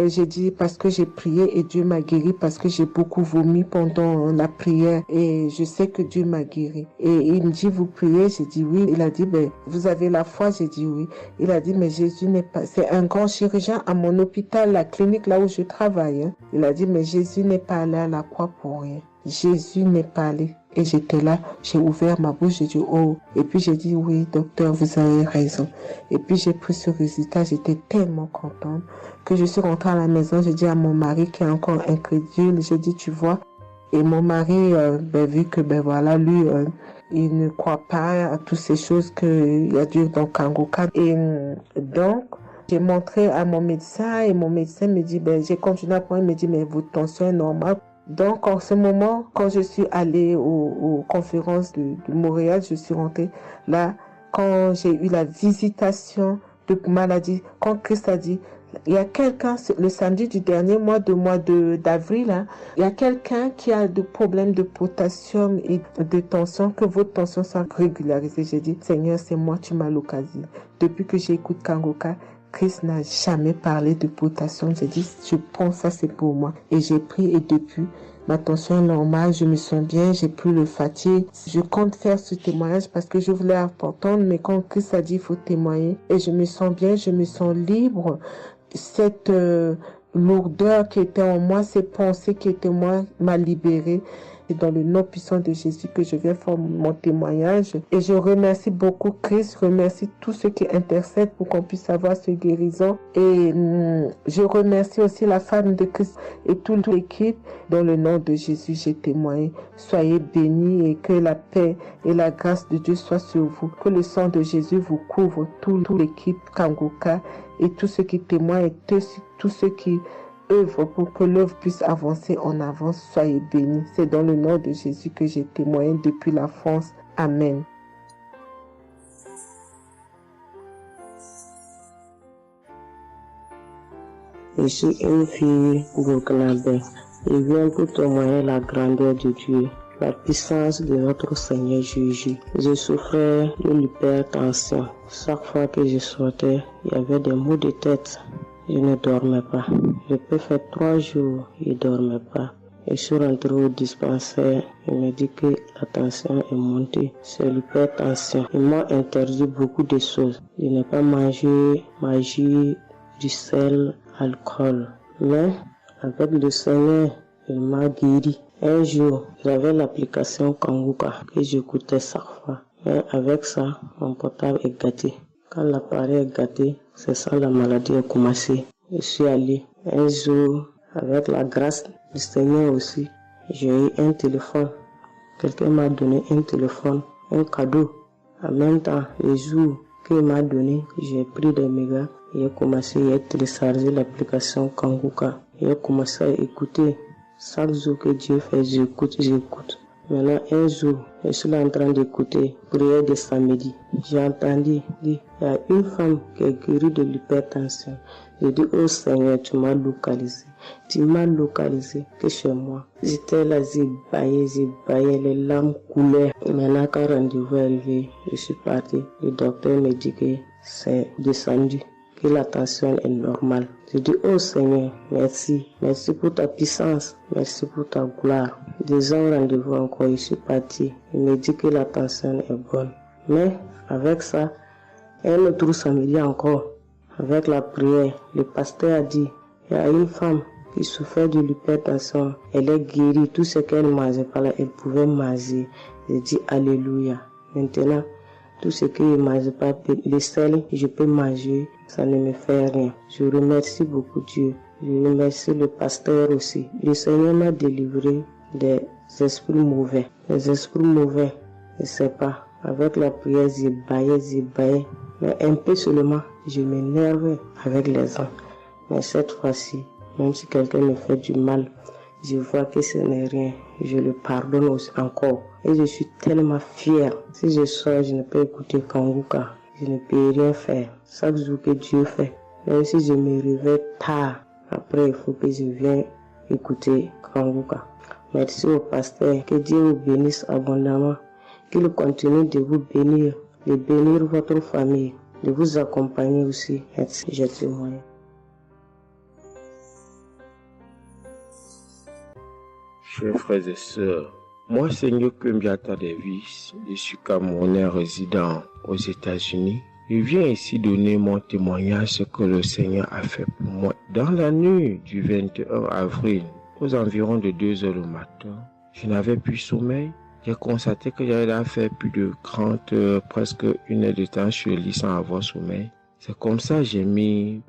j'ai dit, parce que j'ai prié et Dieu m'a guéri, parce que j'ai beaucoup vomi pendant la prière et je sais que Dieu m'a guéri. Et il me dit, vous priez? J'ai dit oui. Il a dit, vous avez la foi? J'ai dit oui. Il a dit, mais Jésus n'est pas, c'est un grand chirurgien à mon hôpital, la clinique là où je travaille. Hein. Il a dit, mais Jésus n'est pas allé à la croix pour rien. Jésus n'est pas allé. Et j'étais là, j'ai ouvert ma bouche, j'ai dit oh. Et puis j'ai dit oui, docteur, vous avez raison. Et puis j'ai pris ce résultat, j'étais tellement contente que je suis rentrée à la maison, j'ai dit à mon mari qui est encore incrédule, j'ai dit tu vois. Et mon mari, vu que voilà, lui, il ne croit pas à toutes ces choses qu'il y a Dieu dans Kangoka. Et donc, j'ai montré à mon médecin et mon médecin me dit, j'ai continué à prendre, il me dit, mais votre tension est normale. Donc, en ce moment, quand je suis allée aux conférences de Montréal, je suis rentrée là, quand j'ai eu la visitation de maladie, quand Christ a dit, il y a quelqu'un, le samedi du dernier mois d'avril, hein, il y a quelqu'un qui a des problèmes de potassium et de tension, que votre tension soit régularisée. J'ai dit, Seigneur, c'est moi, tu m'as l'occasion. Depuis que j'écoute Kangoka, Christ n'a jamais parlé de potation. J'ai dit, je prends ça, c'est pour moi. Et j'ai pris et depuis, ma tension est normale, je me sens bien, j'ai plus le fatigue. Je compte faire ce témoignage parce que je voulais entendre, mais quand Christ a dit, il faut témoigner. Et je me sens bien, je me sens libre. Cette lourdeur qui était en moi, ces pensées qui étaient en moi, m'a libérée. C'est dans le nom puissant de Jésus que je viens faire mon témoignage. Et je remercie beaucoup Christ, je remercie tous ceux qui intercèdent pour qu'on puisse avoir ce guérison. Et je remercie aussi la femme de Christ et toute l'équipe. Dans le nom de Jésus, j'ai témoigné. Soyez bénis et que la paix et la grâce de Dieu soient sur vous. Que le sang de Jésus vous couvre, toute l'équipe Kanguka et tous ceux qui témoignent et tous ceux qui œuvre pour que l'œuvre puisse avancer en avant. Soyez bénis. C'est dans le nom de Jésus que j'ai témoigné depuis la France. Amen. Je suis une fille burkinabé. Je viens pour témoigner la grandeur de Dieu, la puissance de notre Seigneur Jésus. Je souffrais de l'hypertension. Chaque fois que je sortais, il y avait des maux de tête. Je ne dormais pas. Je peux faire 3 jours, je ne dormais pas. Et je suis rentré au dispensaire. Il m'a dit que la tension est montée. C'est l'hypertension. Il m'a interdit beaucoup de choses. Je n'ai pas mangé, du sel, alcool. Mais avec le Seigneur, il m'a guéri. Un jour, j'avais l'application Kanguka que j'écoutais chaque fois. Mais avec ça, mon portable est gâté. Quand l'appareil est gâté, c'est ça la maladie a commencé. Je suis allé un jour, avec la grâce du Seigneur aussi, j'ai eu un téléphone. Quelqu'un m'a donné un téléphone, un cadeau. En même temps, le jour qu'il m'a donné, j'ai pris des mégas et j'ai commencé à télécharger l'application Kanguka. J'ai commencé à écouter. Chaque jour que Dieu fait, j'écoute. Maintenant, un jour, je suis en train d'écouter prière de samedi. J'ai entendu dire, il y a une femme qui est guérie de l'hypertension. J'ai dit, oh Seigneur, tu m'as localisé. Tu m'as localisé que chez moi. J'étais là, j'ai baillé, les larmes coulaient. Maintenant, quand le rendez-vous est arrivé, je suis parti. Le docteur me dit que c'est descendu, que la tension est normale. Je dis, oh Seigneur, merci. Merci pour ta puissance. Merci pour ta gloire. 2 ans rendez-vous encore, je suis parti. Il me dit que la tension est bonne. Mais avec ça, un autre samedi encore, avec la prière, le pasteur a dit, il y a une femme qui souffrait de l'hypertension. Elle est guérie. Tout ce qu'elle ne mangeait pas là, elle pouvait manger. J'ai dit, alléluia. Maintenant, tout ce que je ne mange pas, le sel, je peux manger, ça ne me fait rien. Je remercie beaucoup Dieu. Je remercie le pasteur aussi. Le Seigneur m'a délivré des esprits mauvais. Les esprits mauvais, je ne sais pas. Avec la prière, j'ai baillé. Mais un peu seulement, je m'énerve avec les gens. Mais cette fois-ci, même si quelqu'un me fait du mal, je vois que ce n'est rien. Je le pardonne aussi encore. Et je suis tellement fière. Si je sors, je ne peux écouter Kanguka. Je ne peux rien faire. Chaque jour que Dieu fait. Même si je me réveille tard, après il faut que je vienne écouter Kanguka. Merci au pasteur. Que Dieu vous bénisse abondamment. Qu'il continue de vous bénir, de bénir votre famille, de vous accompagner aussi. Merci, je témoigne. Chers frères et sœurs, moi c'est Nyokumbiata Davis, je suis Camerounais résident aux États-Unis. Je viens ici donner mon témoignage ce que le Seigneur a fait pour moi. Dans la nuit du 21 avril, aux environs de 2 heures du matin, je n'avais plus sommeil. J'ai constaté que j'avais fait plus de 30 heures, presque 1 heure de temps sur le lit sans avoir sommeil. C'est comme ça que j'ai mis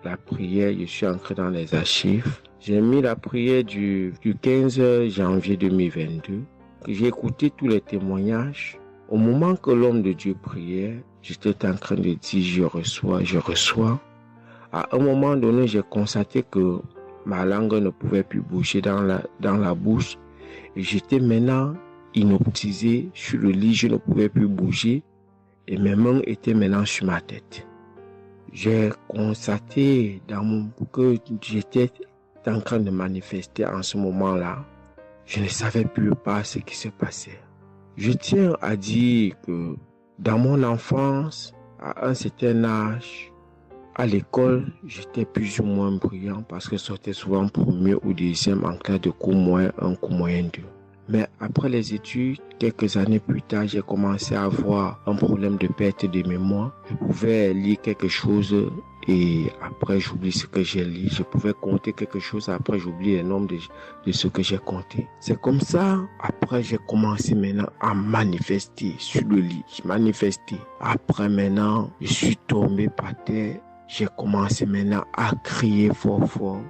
la prière, je suis entré dans les archives. J'ai mis la prière du 15 janvier 2022. J'ai écouté tous les témoignages. Au moment que l'homme de Dieu priait, j'étais en train de dire je reçois. À un moment donné, j'ai constaté que ma langue ne pouvait plus bouger dans la bouche. Et j'étais maintenant inoptisé sur le lit, je ne pouvais plus bouger. Et mes mains étaient maintenant sur ma tête. J'ai constaté que j'étais en train de manifester en ce moment-là. Je ne savais plus pas ce qui se passait. Je tiens à dire que dans mon enfance, à un certain âge, À l'école, j'étais plus ou moins brillant parce que je sortais souvent premier ou deuxième en classe de cours moyen 1, cours moyen 2. Mais après les études, quelques années plus tard, j'ai commencé à avoir un problème de perte de mémoire. Je pouvais lire quelque chose et après j'oublie ce que j'ai lu. Je pouvais compter quelque chose, après j'oublie le nombre de ce que j'ai compté. C'est comme ça, après j'ai commencé maintenant à manifester sur le lit. Je manifestais. Après maintenant, je suis tombé par terre. J'ai commencé maintenant à crier fort fort.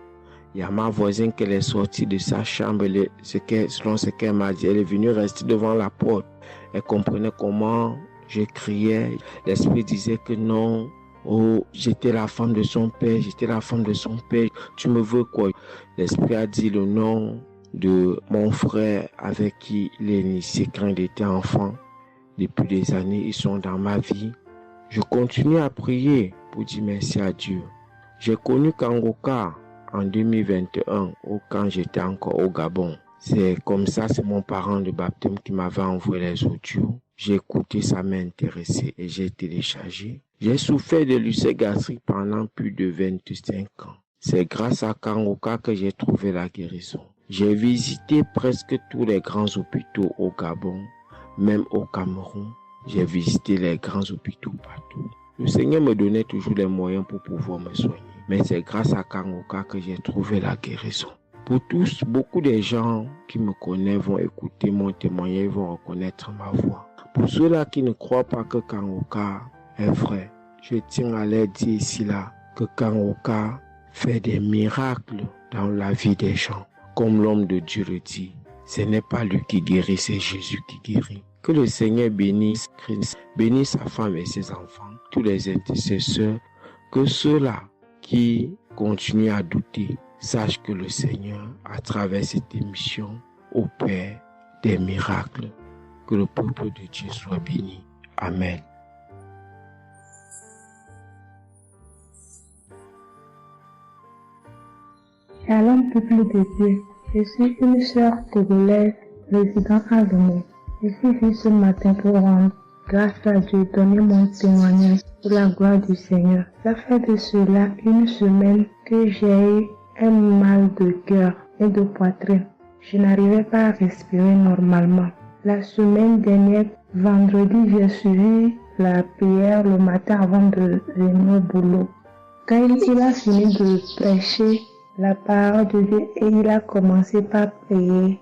Il y a ma voisine qui est sortie de sa chambre, selon ce qu'elle m'a dit, elle est venue rester devant la porte. Elle comprenait comment je criais. L'esprit disait que non, oh, j'étais la femme de son père, tu me veux quoi? L'esprit a dit le nom de mon frère avec qui il est initié quand il était enfant. Depuis des années, ils sont dans ma vie. Je continue à prier pour dire merci à Dieu. J'ai connu Kanguka en 2021, quand j'étais encore au Gabon. C'est comme ça, c'est mon parent de baptême qui m'avait envoyé les audios. J'ai écouté, ça m'a intéressé et j'ai téléchargé. J'ai souffert de l'ulcère gastrique pendant plus de 25 ans. C'est grâce à Kanguka que j'ai trouvé la guérison. J'ai visité presque tous les grands hôpitaux au Gabon, même au Cameroun. J'ai visité les grands hôpitaux partout. Le Seigneur me donnait toujours les moyens pour pouvoir me soigner. Mais c'est grâce à Kanguka que j'ai trouvé la guérison. Pour tous, beaucoup de gens qui me connaissent vont écouter mon témoignage, vont reconnaître ma voix. Pour ceux-là qui ne croient pas que Kanguka est vrai, je tiens à leur dire ici là que Kanguka fait des miracles dans la vie des gens. Comme l'homme de Dieu le dit, ce n'est pas lui qui guérit, c'est Jésus qui guérit. Que le Seigneur bénisse Christ, bénisse sa femme et ses enfants, tous les intercesseurs, que ceux-là qui continuent à douter sachent que le Seigneur, à travers cette émission, opère des miracles. Que le peuple de Dieu soit béni. Amen. Shalom, peuple de Dieu. Je suis une sœur togolaise résidant à Lomé. Je suis venue ce matin pour rendre grâce à Dieu, donner mon témoignage pour la gloire du Seigneur. Ça fait de cela une semaine que j'ai eu un mal de cœur et de poitrine. Je n'arrivais pas à respirer normalement. La semaine dernière, vendredi, j'ai suivi la prière le matin avant de venir au boulot. Quand il a fini de prêcher la parole de Dieu et il a commencé par prier,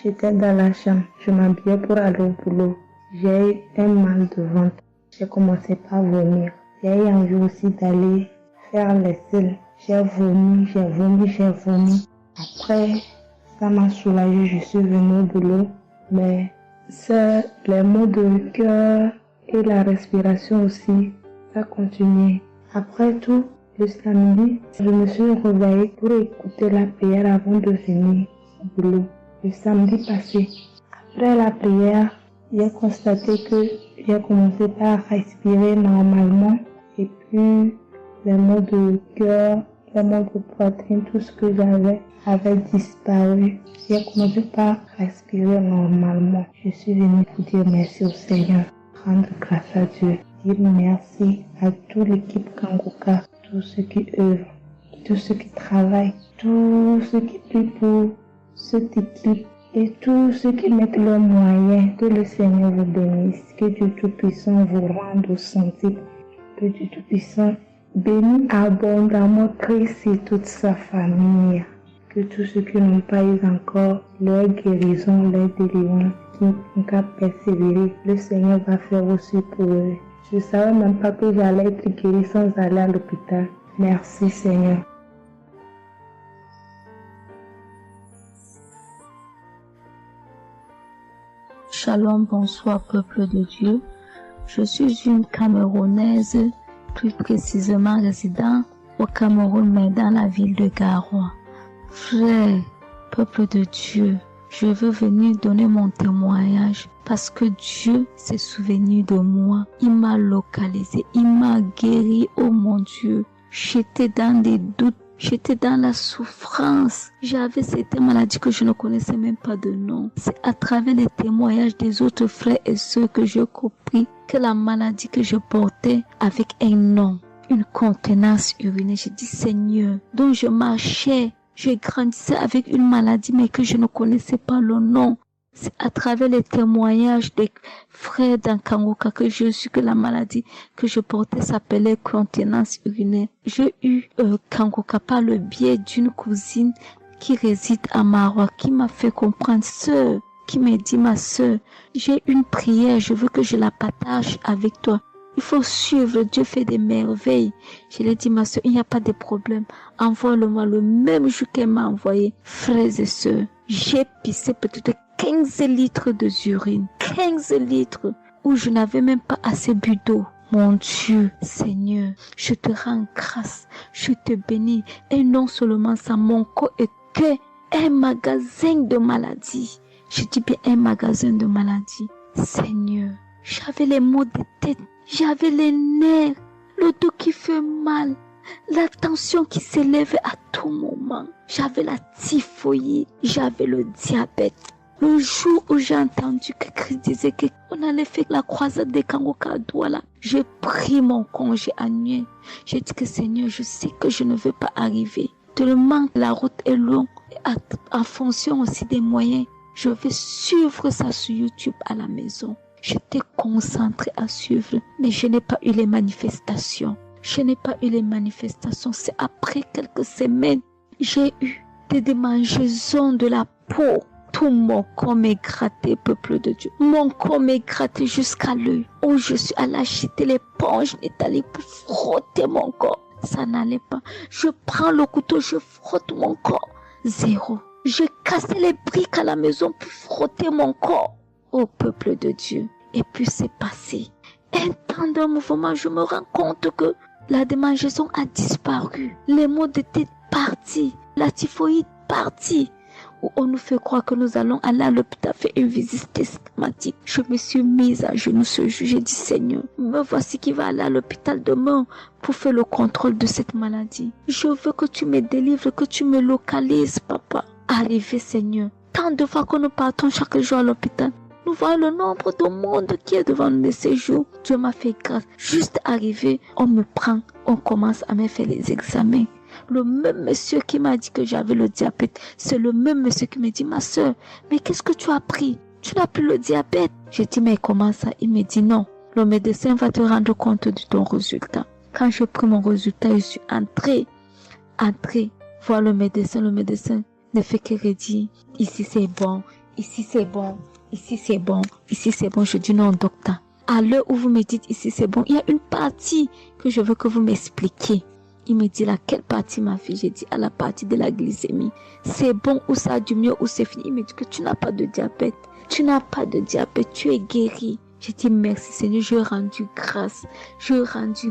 j'étais dans la chambre, je m'habillais pour aller au boulot. J'ai eu un mal de ventre. J'ai commencé par vomir. J'ai eu envie aussi d'aller faire les selles. J'ai vomi. Après, ça m'a soulagé, je suis venue au boulot. Mais c'est les maux de cœur et la respiration aussi, ça continuait. Après tout, le samedi, je me suis réveillée pour écouter la prière avant de venir au boulot. Le samedi passé, après la prière, j'ai constaté que j'ai commencé par respirer normalement et puis les maux de cœur, les maux de poitrine, tout ce que j'avais avait disparu. J'ai commencé par respirer normalement. Je suis venue pour dire merci au Seigneur, rendre grâce à Dieu, dire merci à toute l'équipe Kanguka, tous ceux qui œuvrent, tous ceux qui travaillent, tous ceux qui prient pour cette équipe et tous ceux qui mettent leurs moyens. Que le Seigneur vous bénisse, que Dieu Tout-Puissant vous rende santé, que Dieu Tout-Puissant bénisse abondamment Christ et toute sa famille. Que tous ceux qui n'ont pas eu encore leur guérison, leur délivrance, qui n'ont qu'à persévérer, le Seigneur va faire aussi pour eux. Je ne savais même pas que j'allais être guéri sans aller à l'hôpital. Merci Seigneur. Shalom, bonsoir peuple de Dieu. Je suis une Camerounaise, plus précisément résident au Cameroun, mais dans la ville de Garoua. Frère, peuple de Dieu, je veux venir donner mon témoignage parce que Dieu s'est souvenu de moi. Il m'a localisé, il m'a guéri, oh mon Dieu. J'étais dans des doutes, j'étais dans la souffrance. J'avais cette maladie que je ne connaissais même pas de nom. C'est à travers les témoignages des autres frères et sœurs que j'ai compris que la maladie que je portais avait un nom. une contenance urinée. J'ai dit, Seigneur, dont je marchais, je grandissais avec une maladie, mais que je ne connaissais pas le nom. C'est à travers les témoignages des frères d'Ankangoka que je suis que la maladie que je portais s'appelait contenance urinaire. J'ai eu Kangoka par le biais d'une cousine qui réside à Maroc, qui m'a fait comprendre, sœur, qui m'a dit, ma sœur, j'ai une prière, je veux que je la partage avec toi. Il faut suivre, Dieu fait des merveilles. Je lui ai dit, ma sœur, il n'y a pas de problème. Envoie-le-moi le même jour qu'elle m'a envoyé. Frères et sœurs, j'ai pissé peut-être 15 litres d'urine. 15 litres où je n'avais même pas assez bu d'eau. Mon Dieu, Seigneur, je te rends grâce. Je te bénis. Et non seulement ça, mon corps était un magasin de maladies. Je dis bien un magasin de maladies. Seigneur, j'avais les maux de tête. J'avais les nerfs, le dos qui fait mal, la tension qui s'élève à tout moment. J'avais la typhoïde, j'avais le diabète. Le jour où j'ai entendu que Christ disait qu'on allait faire la croisade des Kangoka à Douala, j'ai pris mon congé annuel. J'ai dit que Seigneur, je sais que je ne veux pas arriver. Tellement la route est longue, en fonction aussi des moyens. Je vais suivre ça sur YouTube à la maison. J'étais concentrée à suivre, mais je n'ai pas eu les manifestations. C'est après quelques semaines, j'ai eu des démangeaisons de la peau. Tout mon corps m'est gratté, peuple de Dieu. Mon corps m'est gratté jusqu'à l'œil. Où je suis allée acheter l'éponge métallique pour frotter mon corps. Ça n'allait pas. Je prends le couteau, je frotte mon corps. Zéro. J'ai cassé les briques à la maison pour frotter mon corps. Au peuple de Dieu. Et puis c'est passé. Un temps de mouvement, je me rends compte que la démangeaison a disparu. Les maux de tête partis. La typhoïde partie. Où on nous fait croire que nous allons aller à l'hôpital faire une visite systématique. Je me suis mise à genoux ce jour. J'ai dit, Seigneur, me voici qui va aller à l'hôpital demain pour faire le contrôle de cette maladie. Je veux que tu me délivres, que tu me localises, papa. Arrivé, Seigneur. Tant de fois que nous partons chaque jour à l'hôpital. Nous voyons le nombre de monde qui est devant nous ces jours. Dieu m'a fait grâce. Juste arrivé, on me prend, on commence à me faire les examens. Le même monsieur qui m'a dit que j'avais le diabète, c'est le même monsieur qui me dit, ma soeur, mais qu'est-ce que tu as pris? Tu n'as plus le diabète. J'ai dit, mais comment ça? Il me dit, non, le médecin va te rendre compte de ton résultat. Quand j'ai pris mon résultat, je suis entrée voir le médecin ne fait que redire, ici c'est bon, ici c'est bon. Ici c'est bon, ici c'est bon. Je dis non, docteur. À l'heure où vous me dites ici c'est bon, il y a une partie que je veux que vous m'expliquiez. Il me dit laquelle partie, ma fille? J'ai dit à la partie de la glycémie. C'est bon ou ça a du mieux ou c'est fini? Il me dit que tu n'as pas de diabète. Tu n'as pas de diabète, tu es guéri. J'ai dit merci Seigneur, je rendu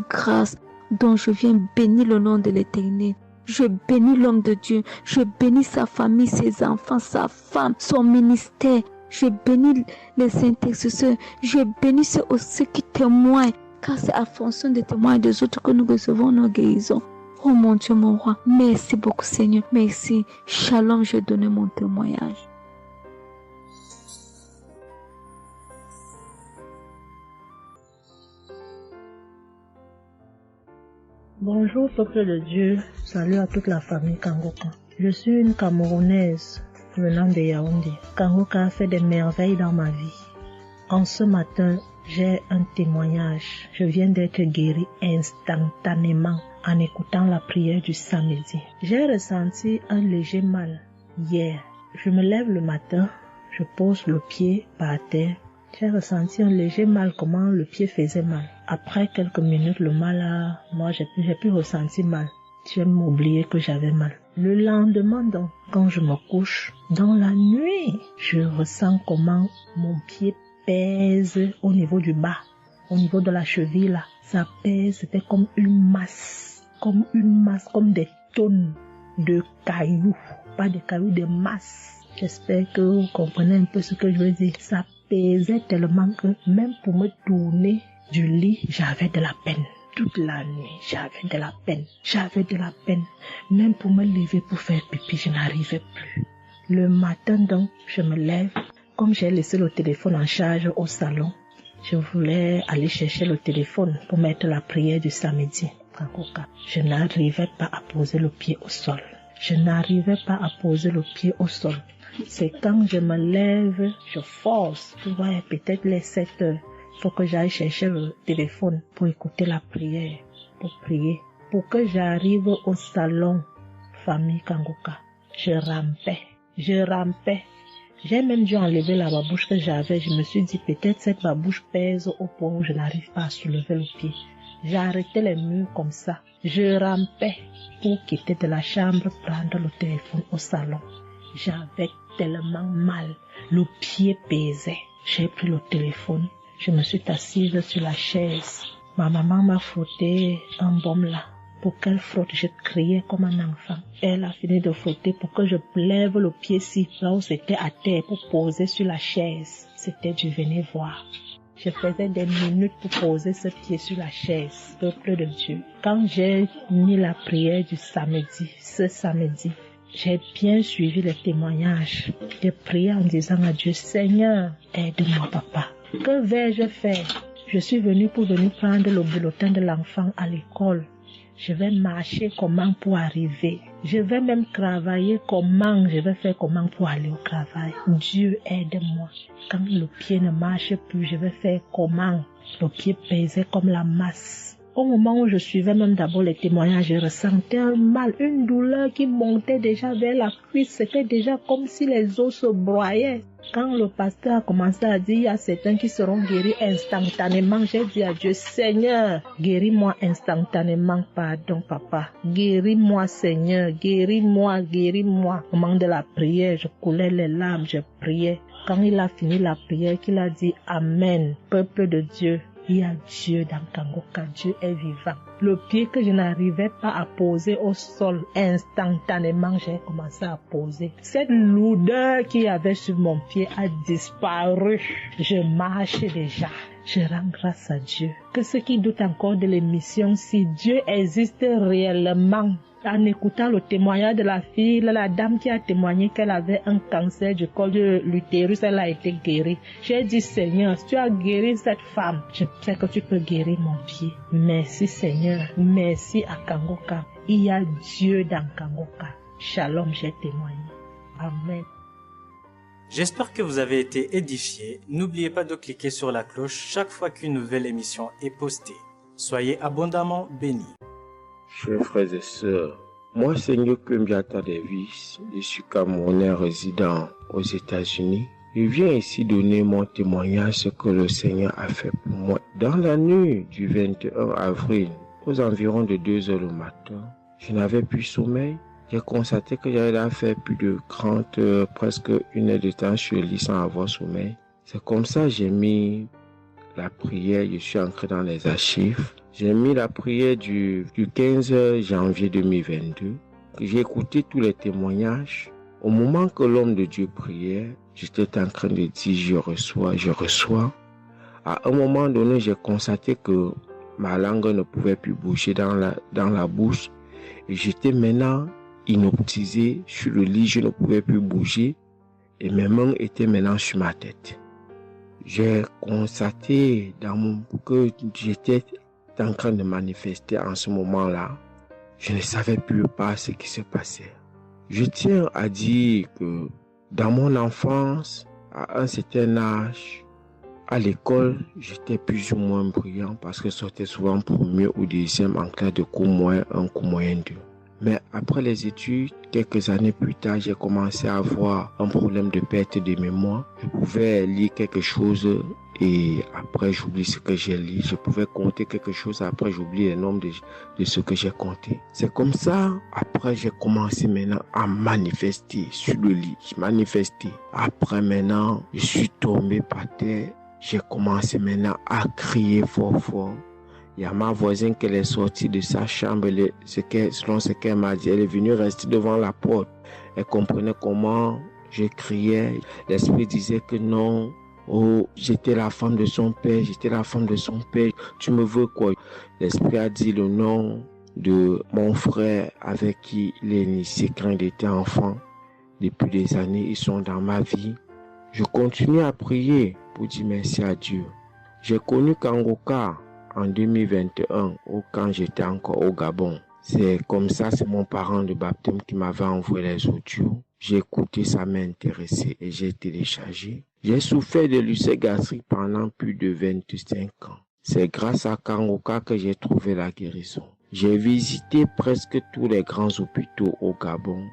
grâce. Donc je viens bénir le nom de l'Éternel. Je bénis l'homme de Dieu. Je bénis sa famille, ses enfants, sa femme, son ministère. Je bénis les intercesseurs. Je bénis ceux qui témoignent. Car c'est à fonction des témoins des autres que nous recevons nos guérisons. Oh mon Dieu, mon roi. Merci beaucoup Seigneur. Merci. Shalom, je donne mon témoignage. Bonjour peuple de Dieu. Salut à toute la famille Kangoka. Je suis une Camerounaise venant de Yaoundé. Kangoka a fait des merveilles dans ma vie. En ce matin, j'ai un témoignage. Je viens d'être guérie instantanément en écoutant la prière du samedi. J'ai ressenti un léger mal hier. Je me lève le matin, je pose le pied par terre. J'ai ressenti un léger mal, comment le pied faisait mal. Après quelques minutes, le mal moi j'ai plus ressenti mal. J'ai oublié que j'avais mal. Le lendemain donc, quand je me couche, dans la nuit, je ressens comment mon pied pèse au niveau du bas, au niveau de la cheville là. Ça pèse, c'était comme une masse, comme des tonnes de cailloux. Pas de cailloux, de masse. J'espère que vous comprenez un peu ce que je veux dire. Ça pesait tellement que même pour me tourner du lit, j'avais de la peine. Toute la nuit, j'avais de la peine. Même pour me lever pour faire pipi, je n'arrivais plus. Le matin donc, je me lève. Comme j'ai laissé le téléphone en charge au salon, je voulais aller chercher le téléphone pour mettre la prière du samedi. Kangoka. Je n'arrivais pas à poser le pied au sol. Je n'arrivais pas à poser le pied au sol. C'est quand je me lève, je force. Tu vois, peut-être les 7 heures. Il faut que j'aille chercher le téléphone pour écouter la prière, pour prier. Pour que j'arrive au salon, famille Kangoka, je rampais. J'ai même dû enlever la babouche que j'avais. Je me suis dit, peut-être cette babouche pèse au point où je n'arrive pas à soulever le pied. J'ai arrêté les murs comme ça. Je rampais pour quitter de la chambre, prendre le téléphone au salon. J'avais tellement mal. Le pied pesait. J'ai pris le téléphone. Je me suis assise sur la chaise. Ma maman m'a frotté un baume là. Pour qu'elle frotte, je criais comme un enfant. Elle a fini de frotter pour que je lève le pied-ci, là où c'était à terre, pour poser sur la chaise. C'était du venez voir. Je faisais des minutes pour poser ce pied sur la chaise, peuple de Dieu. Quand j'ai mis la prière du samedi, ce samedi, j'ai bien suivi les témoignages. J'ai prié en disant à Dieu, Seigneur, aide-moi papa. Que vais-je faire? Je suis venue pour venir prendre le bulletin de l'enfant à l'école. Je vais marcher comment pour arriver. Je vais même travailler comment. Je vais faire comment pour aller au travail. Dieu aide-moi. Quand le pied ne marche plus, je vais faire comment. Le pied pesait comme la masse. Au moment où je suivais même d'abord les témoignages, je ressentais un mal, une douleur qui montait déjà vers la cuisse. C'était déjà comme si les os se broyaient. Quand le pasteur a commencé à dire, il y a certains qui seront guéris instantanément, j'ai dit à Dieu, Seigneur, guéris-moi instantanément, pardon papa. Guéris-moi Seigneur, guéris-moi. Au moment de la prière, je coulais les larmes, je priais. Quand il a fini la prière, qu'il a dit Amen, peuple de Dieu. Il y a Dieu dans Kangoka, Dieu est vivant. Le pied que je n'arrivais pas à poser au sol, instantanément, j'ai commencé à poser. Cette lourdeur qu'il y avait sur mon pied a disparu. Je marche déjà. Je rends grâce à Dieu. Que ceux qui doutent encore de l'émission, si Dieu existe réellement, en écoutant le témoignage de la fille, la dame qui a témoigné qu'elle avait un cancer du col de l'utérus, elle a été guérie. J'ai dit, Seigneur, si tu as guéri cette femme, je sais que tu peux guérir mon pied. Merci Seigneur, merci à Kangoka. Il y a Dieu dans Kangoka. Shalom, j'ai témoigné. Amen. J'espère que vous avez été édifiés. N'oubliez pas de cliquer sur la cloche chaque fois qu'une nouvelle émission est postée. Soyez abondamment bénis. Chers frères et sœurs, moi Seigneur Kumbiata Davis, je suis Camerounais résident aux États-Unis. Je viens ici donner mon témoignage ce que le Seigneur a fait pour moi. Dans la nuit du 21 avril, aux environs de 2 heures le matin, je n'avais plus sommeil. J'ai constaté que j'avais fait plus de 30 heures, presque 1 heure de temps sur le lit sans avoir sommeil. C'est comme ça que j'ai mis la prière, je suis entré dans les archives. J'ai mis la prière du 15 janvier 2022. J'ai écouté tous les témoignages. Au moment que l'homme de Dieu priait, j'étais en train de dire je reçois. À un moment donné, j'ai constaté que ma langue ne pouvait plus bouger dans la bouche. Et j'étais maintenant inoptisé sur le lit, je ne pouvais plus bouger. Et mes mains étaient maintenant sur ma tête. J'ai constaté que j'étais en train de manifester en ce moment-là. Je ne savais plus pas ce qui se passait. Je tiens à dire que dans mon enfance, à un certain âge, à l'école, j'étais plus ou moins brillant parce que je sortais souvent premier ou deuxième en classe de cours moyen 1, cours moyen 2. Mais après les études, quelques années plus tard, j'ai commencé à avoir un problème de perte de mémoire. Je pouvais lire quelque chose et après j'oublie ce que j'ai lu. Je pouvais compter quelque chose, après j'oublie le nombre de ce que j'ai compté. C'est comme ça, après j'ai commencé maintenant à manifester sur le lit. Je manifestais. Après maintenant, je suis tombé par terre. J'ai commencé maintenant à crier fort fort. Il y a ma voisine qui est sortie de sa chambre, selon ce qu'elle m'a dit, elle est venue rester devant la porte. Elle comprenait comment je criais. L'esprit disait que non, oh, j'étais la femme de son père, tu me veux quoi? L'esprit a dit le nom de mon frère avec qui il est initié quand il était enfant. Depuis des années, ils sont dans ma vie. Je continue à prier pour dire merci à Dieu. J'ai connu Kangoka en 2021, quand j'étais encore au Gabon. C'est comme ça, c'est mon parent de baptême qui m'avait envoyé les audios. J'ai écouté, ça m'a intéressé et j'ai téléchargé. J'ai souffert de l'ulcère gastrique pendant plus de 25 ans. C'est grâce à Kangoka que j'ai trouvé la guérison. J'ai visité presque tous les grands hôpitaux au Gabon,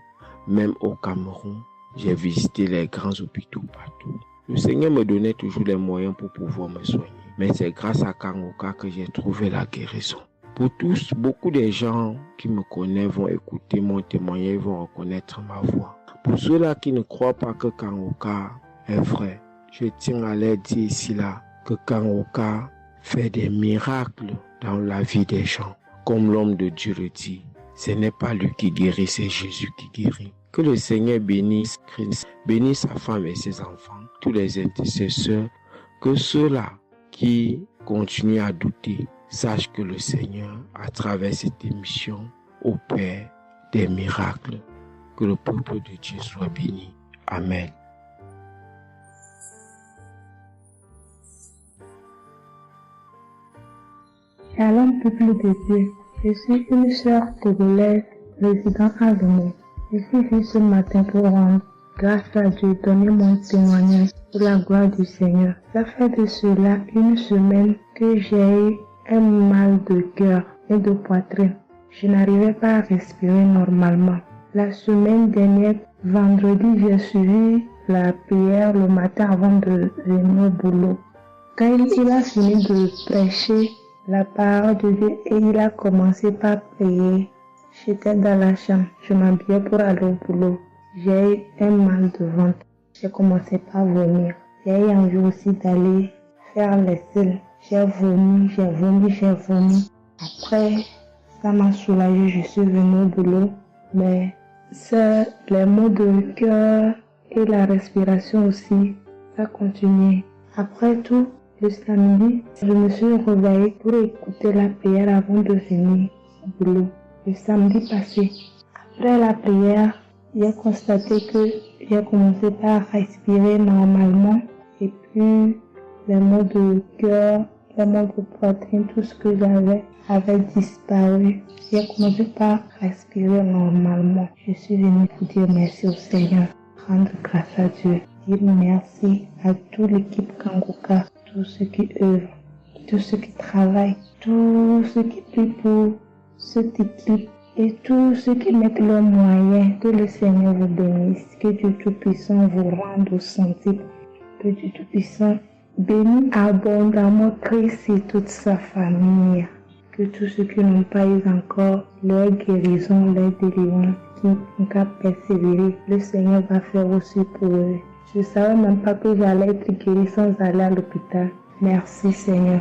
même au Cameroun. J'ai visité les grands hôpitaux partout. Le Seigneur me donnait toujours les moyens pour pouvoir me soigner. Mais c'est grâce à Kangoka que j'ai trouvé la guérison. Pour tous, beaucoup de gens qui me connaissent vont écouter mon témoignage, vont reconnaître ma voix. Pour ceux-là qui ne croient pas que Kangoka est vrai, je tiens à leur dire ici là que Kangoka fait des miracles dans la vie des gens. Comme l'homme de Dieu le dit, ce n'est pas lui qui guérit, c'est Jésus qui guérit. Que le Seigneur bénisse Christ, bénisse sa femme et ses enfants, tous les intercesseurs, que ceux-là qui continuent à douter sachent que le Seigneur, à travers cette émission, opère des miracles. Que le peuple de Dieu soit béni. Amen. Shalom, peuple de Dieu. Je suis une sœur togolaise résidant à Lomé. Je suis venue ce matin pour rendre grâce à Dieu, donner mon témoignage pour la gloire du Seigneur. Ça fait de cela une semaine que j'ai eu un mal de cœur et de poitrine. Je n'arrivais pas à respirer normalement. La semaine dernière, vendredi, j'ai suivi la prière le matin avant de venir au boulot. Quand il a fini de prêcher la parole de Dieu et il a commencé par prier, j'étais dans la chambre, je m'habillais pour aller au boulot. J'ai eu un mal de ventre. J'ai commencé par vomir. J'ai eu envie aussi d'aller faire les selles. J'ai vomi. Après, ça m'a soulagé, je suis venue au boulot. Mais c'est les maux de cœur et la respiration aussi, ça continuait. Après tout, le samedi, je me suis réveillée pour écouter la prière avant de venir au boulot. Le samedi passé, après la prière, j'ai constaté que j'ai commencé par respirer normalement et puis les maux de cœur, les maux de poitrine, tout ce que j'avais avait disparu. J'ai commencé par respirer normalement. Je suis venue pour dire merci au Seigneur, rendre grâce à Dieu, dire merci à toute l'équipe Kangoka, tous ceux qui œuvrent, tous ceux qui travaillent, tous ceux qui prient pour cette équipe et tous ceux qui mettent leurs moyens. Que le Seigneur vous bénisse, que Dieu Tout-Puissant vous rende au centime, que Dieu Tout-Puissant bénisse abondamment Christ et toute sa famille. Que tous ceux qui n'ont pas eu encore leur guérison, leur délivrance, qui n'ont qu'à persévérer, le Seigneur va faire aussi pour eux. Je ne savais même pas que j'allais être guéri sans aller à l'hôpital. Merci Seigneur.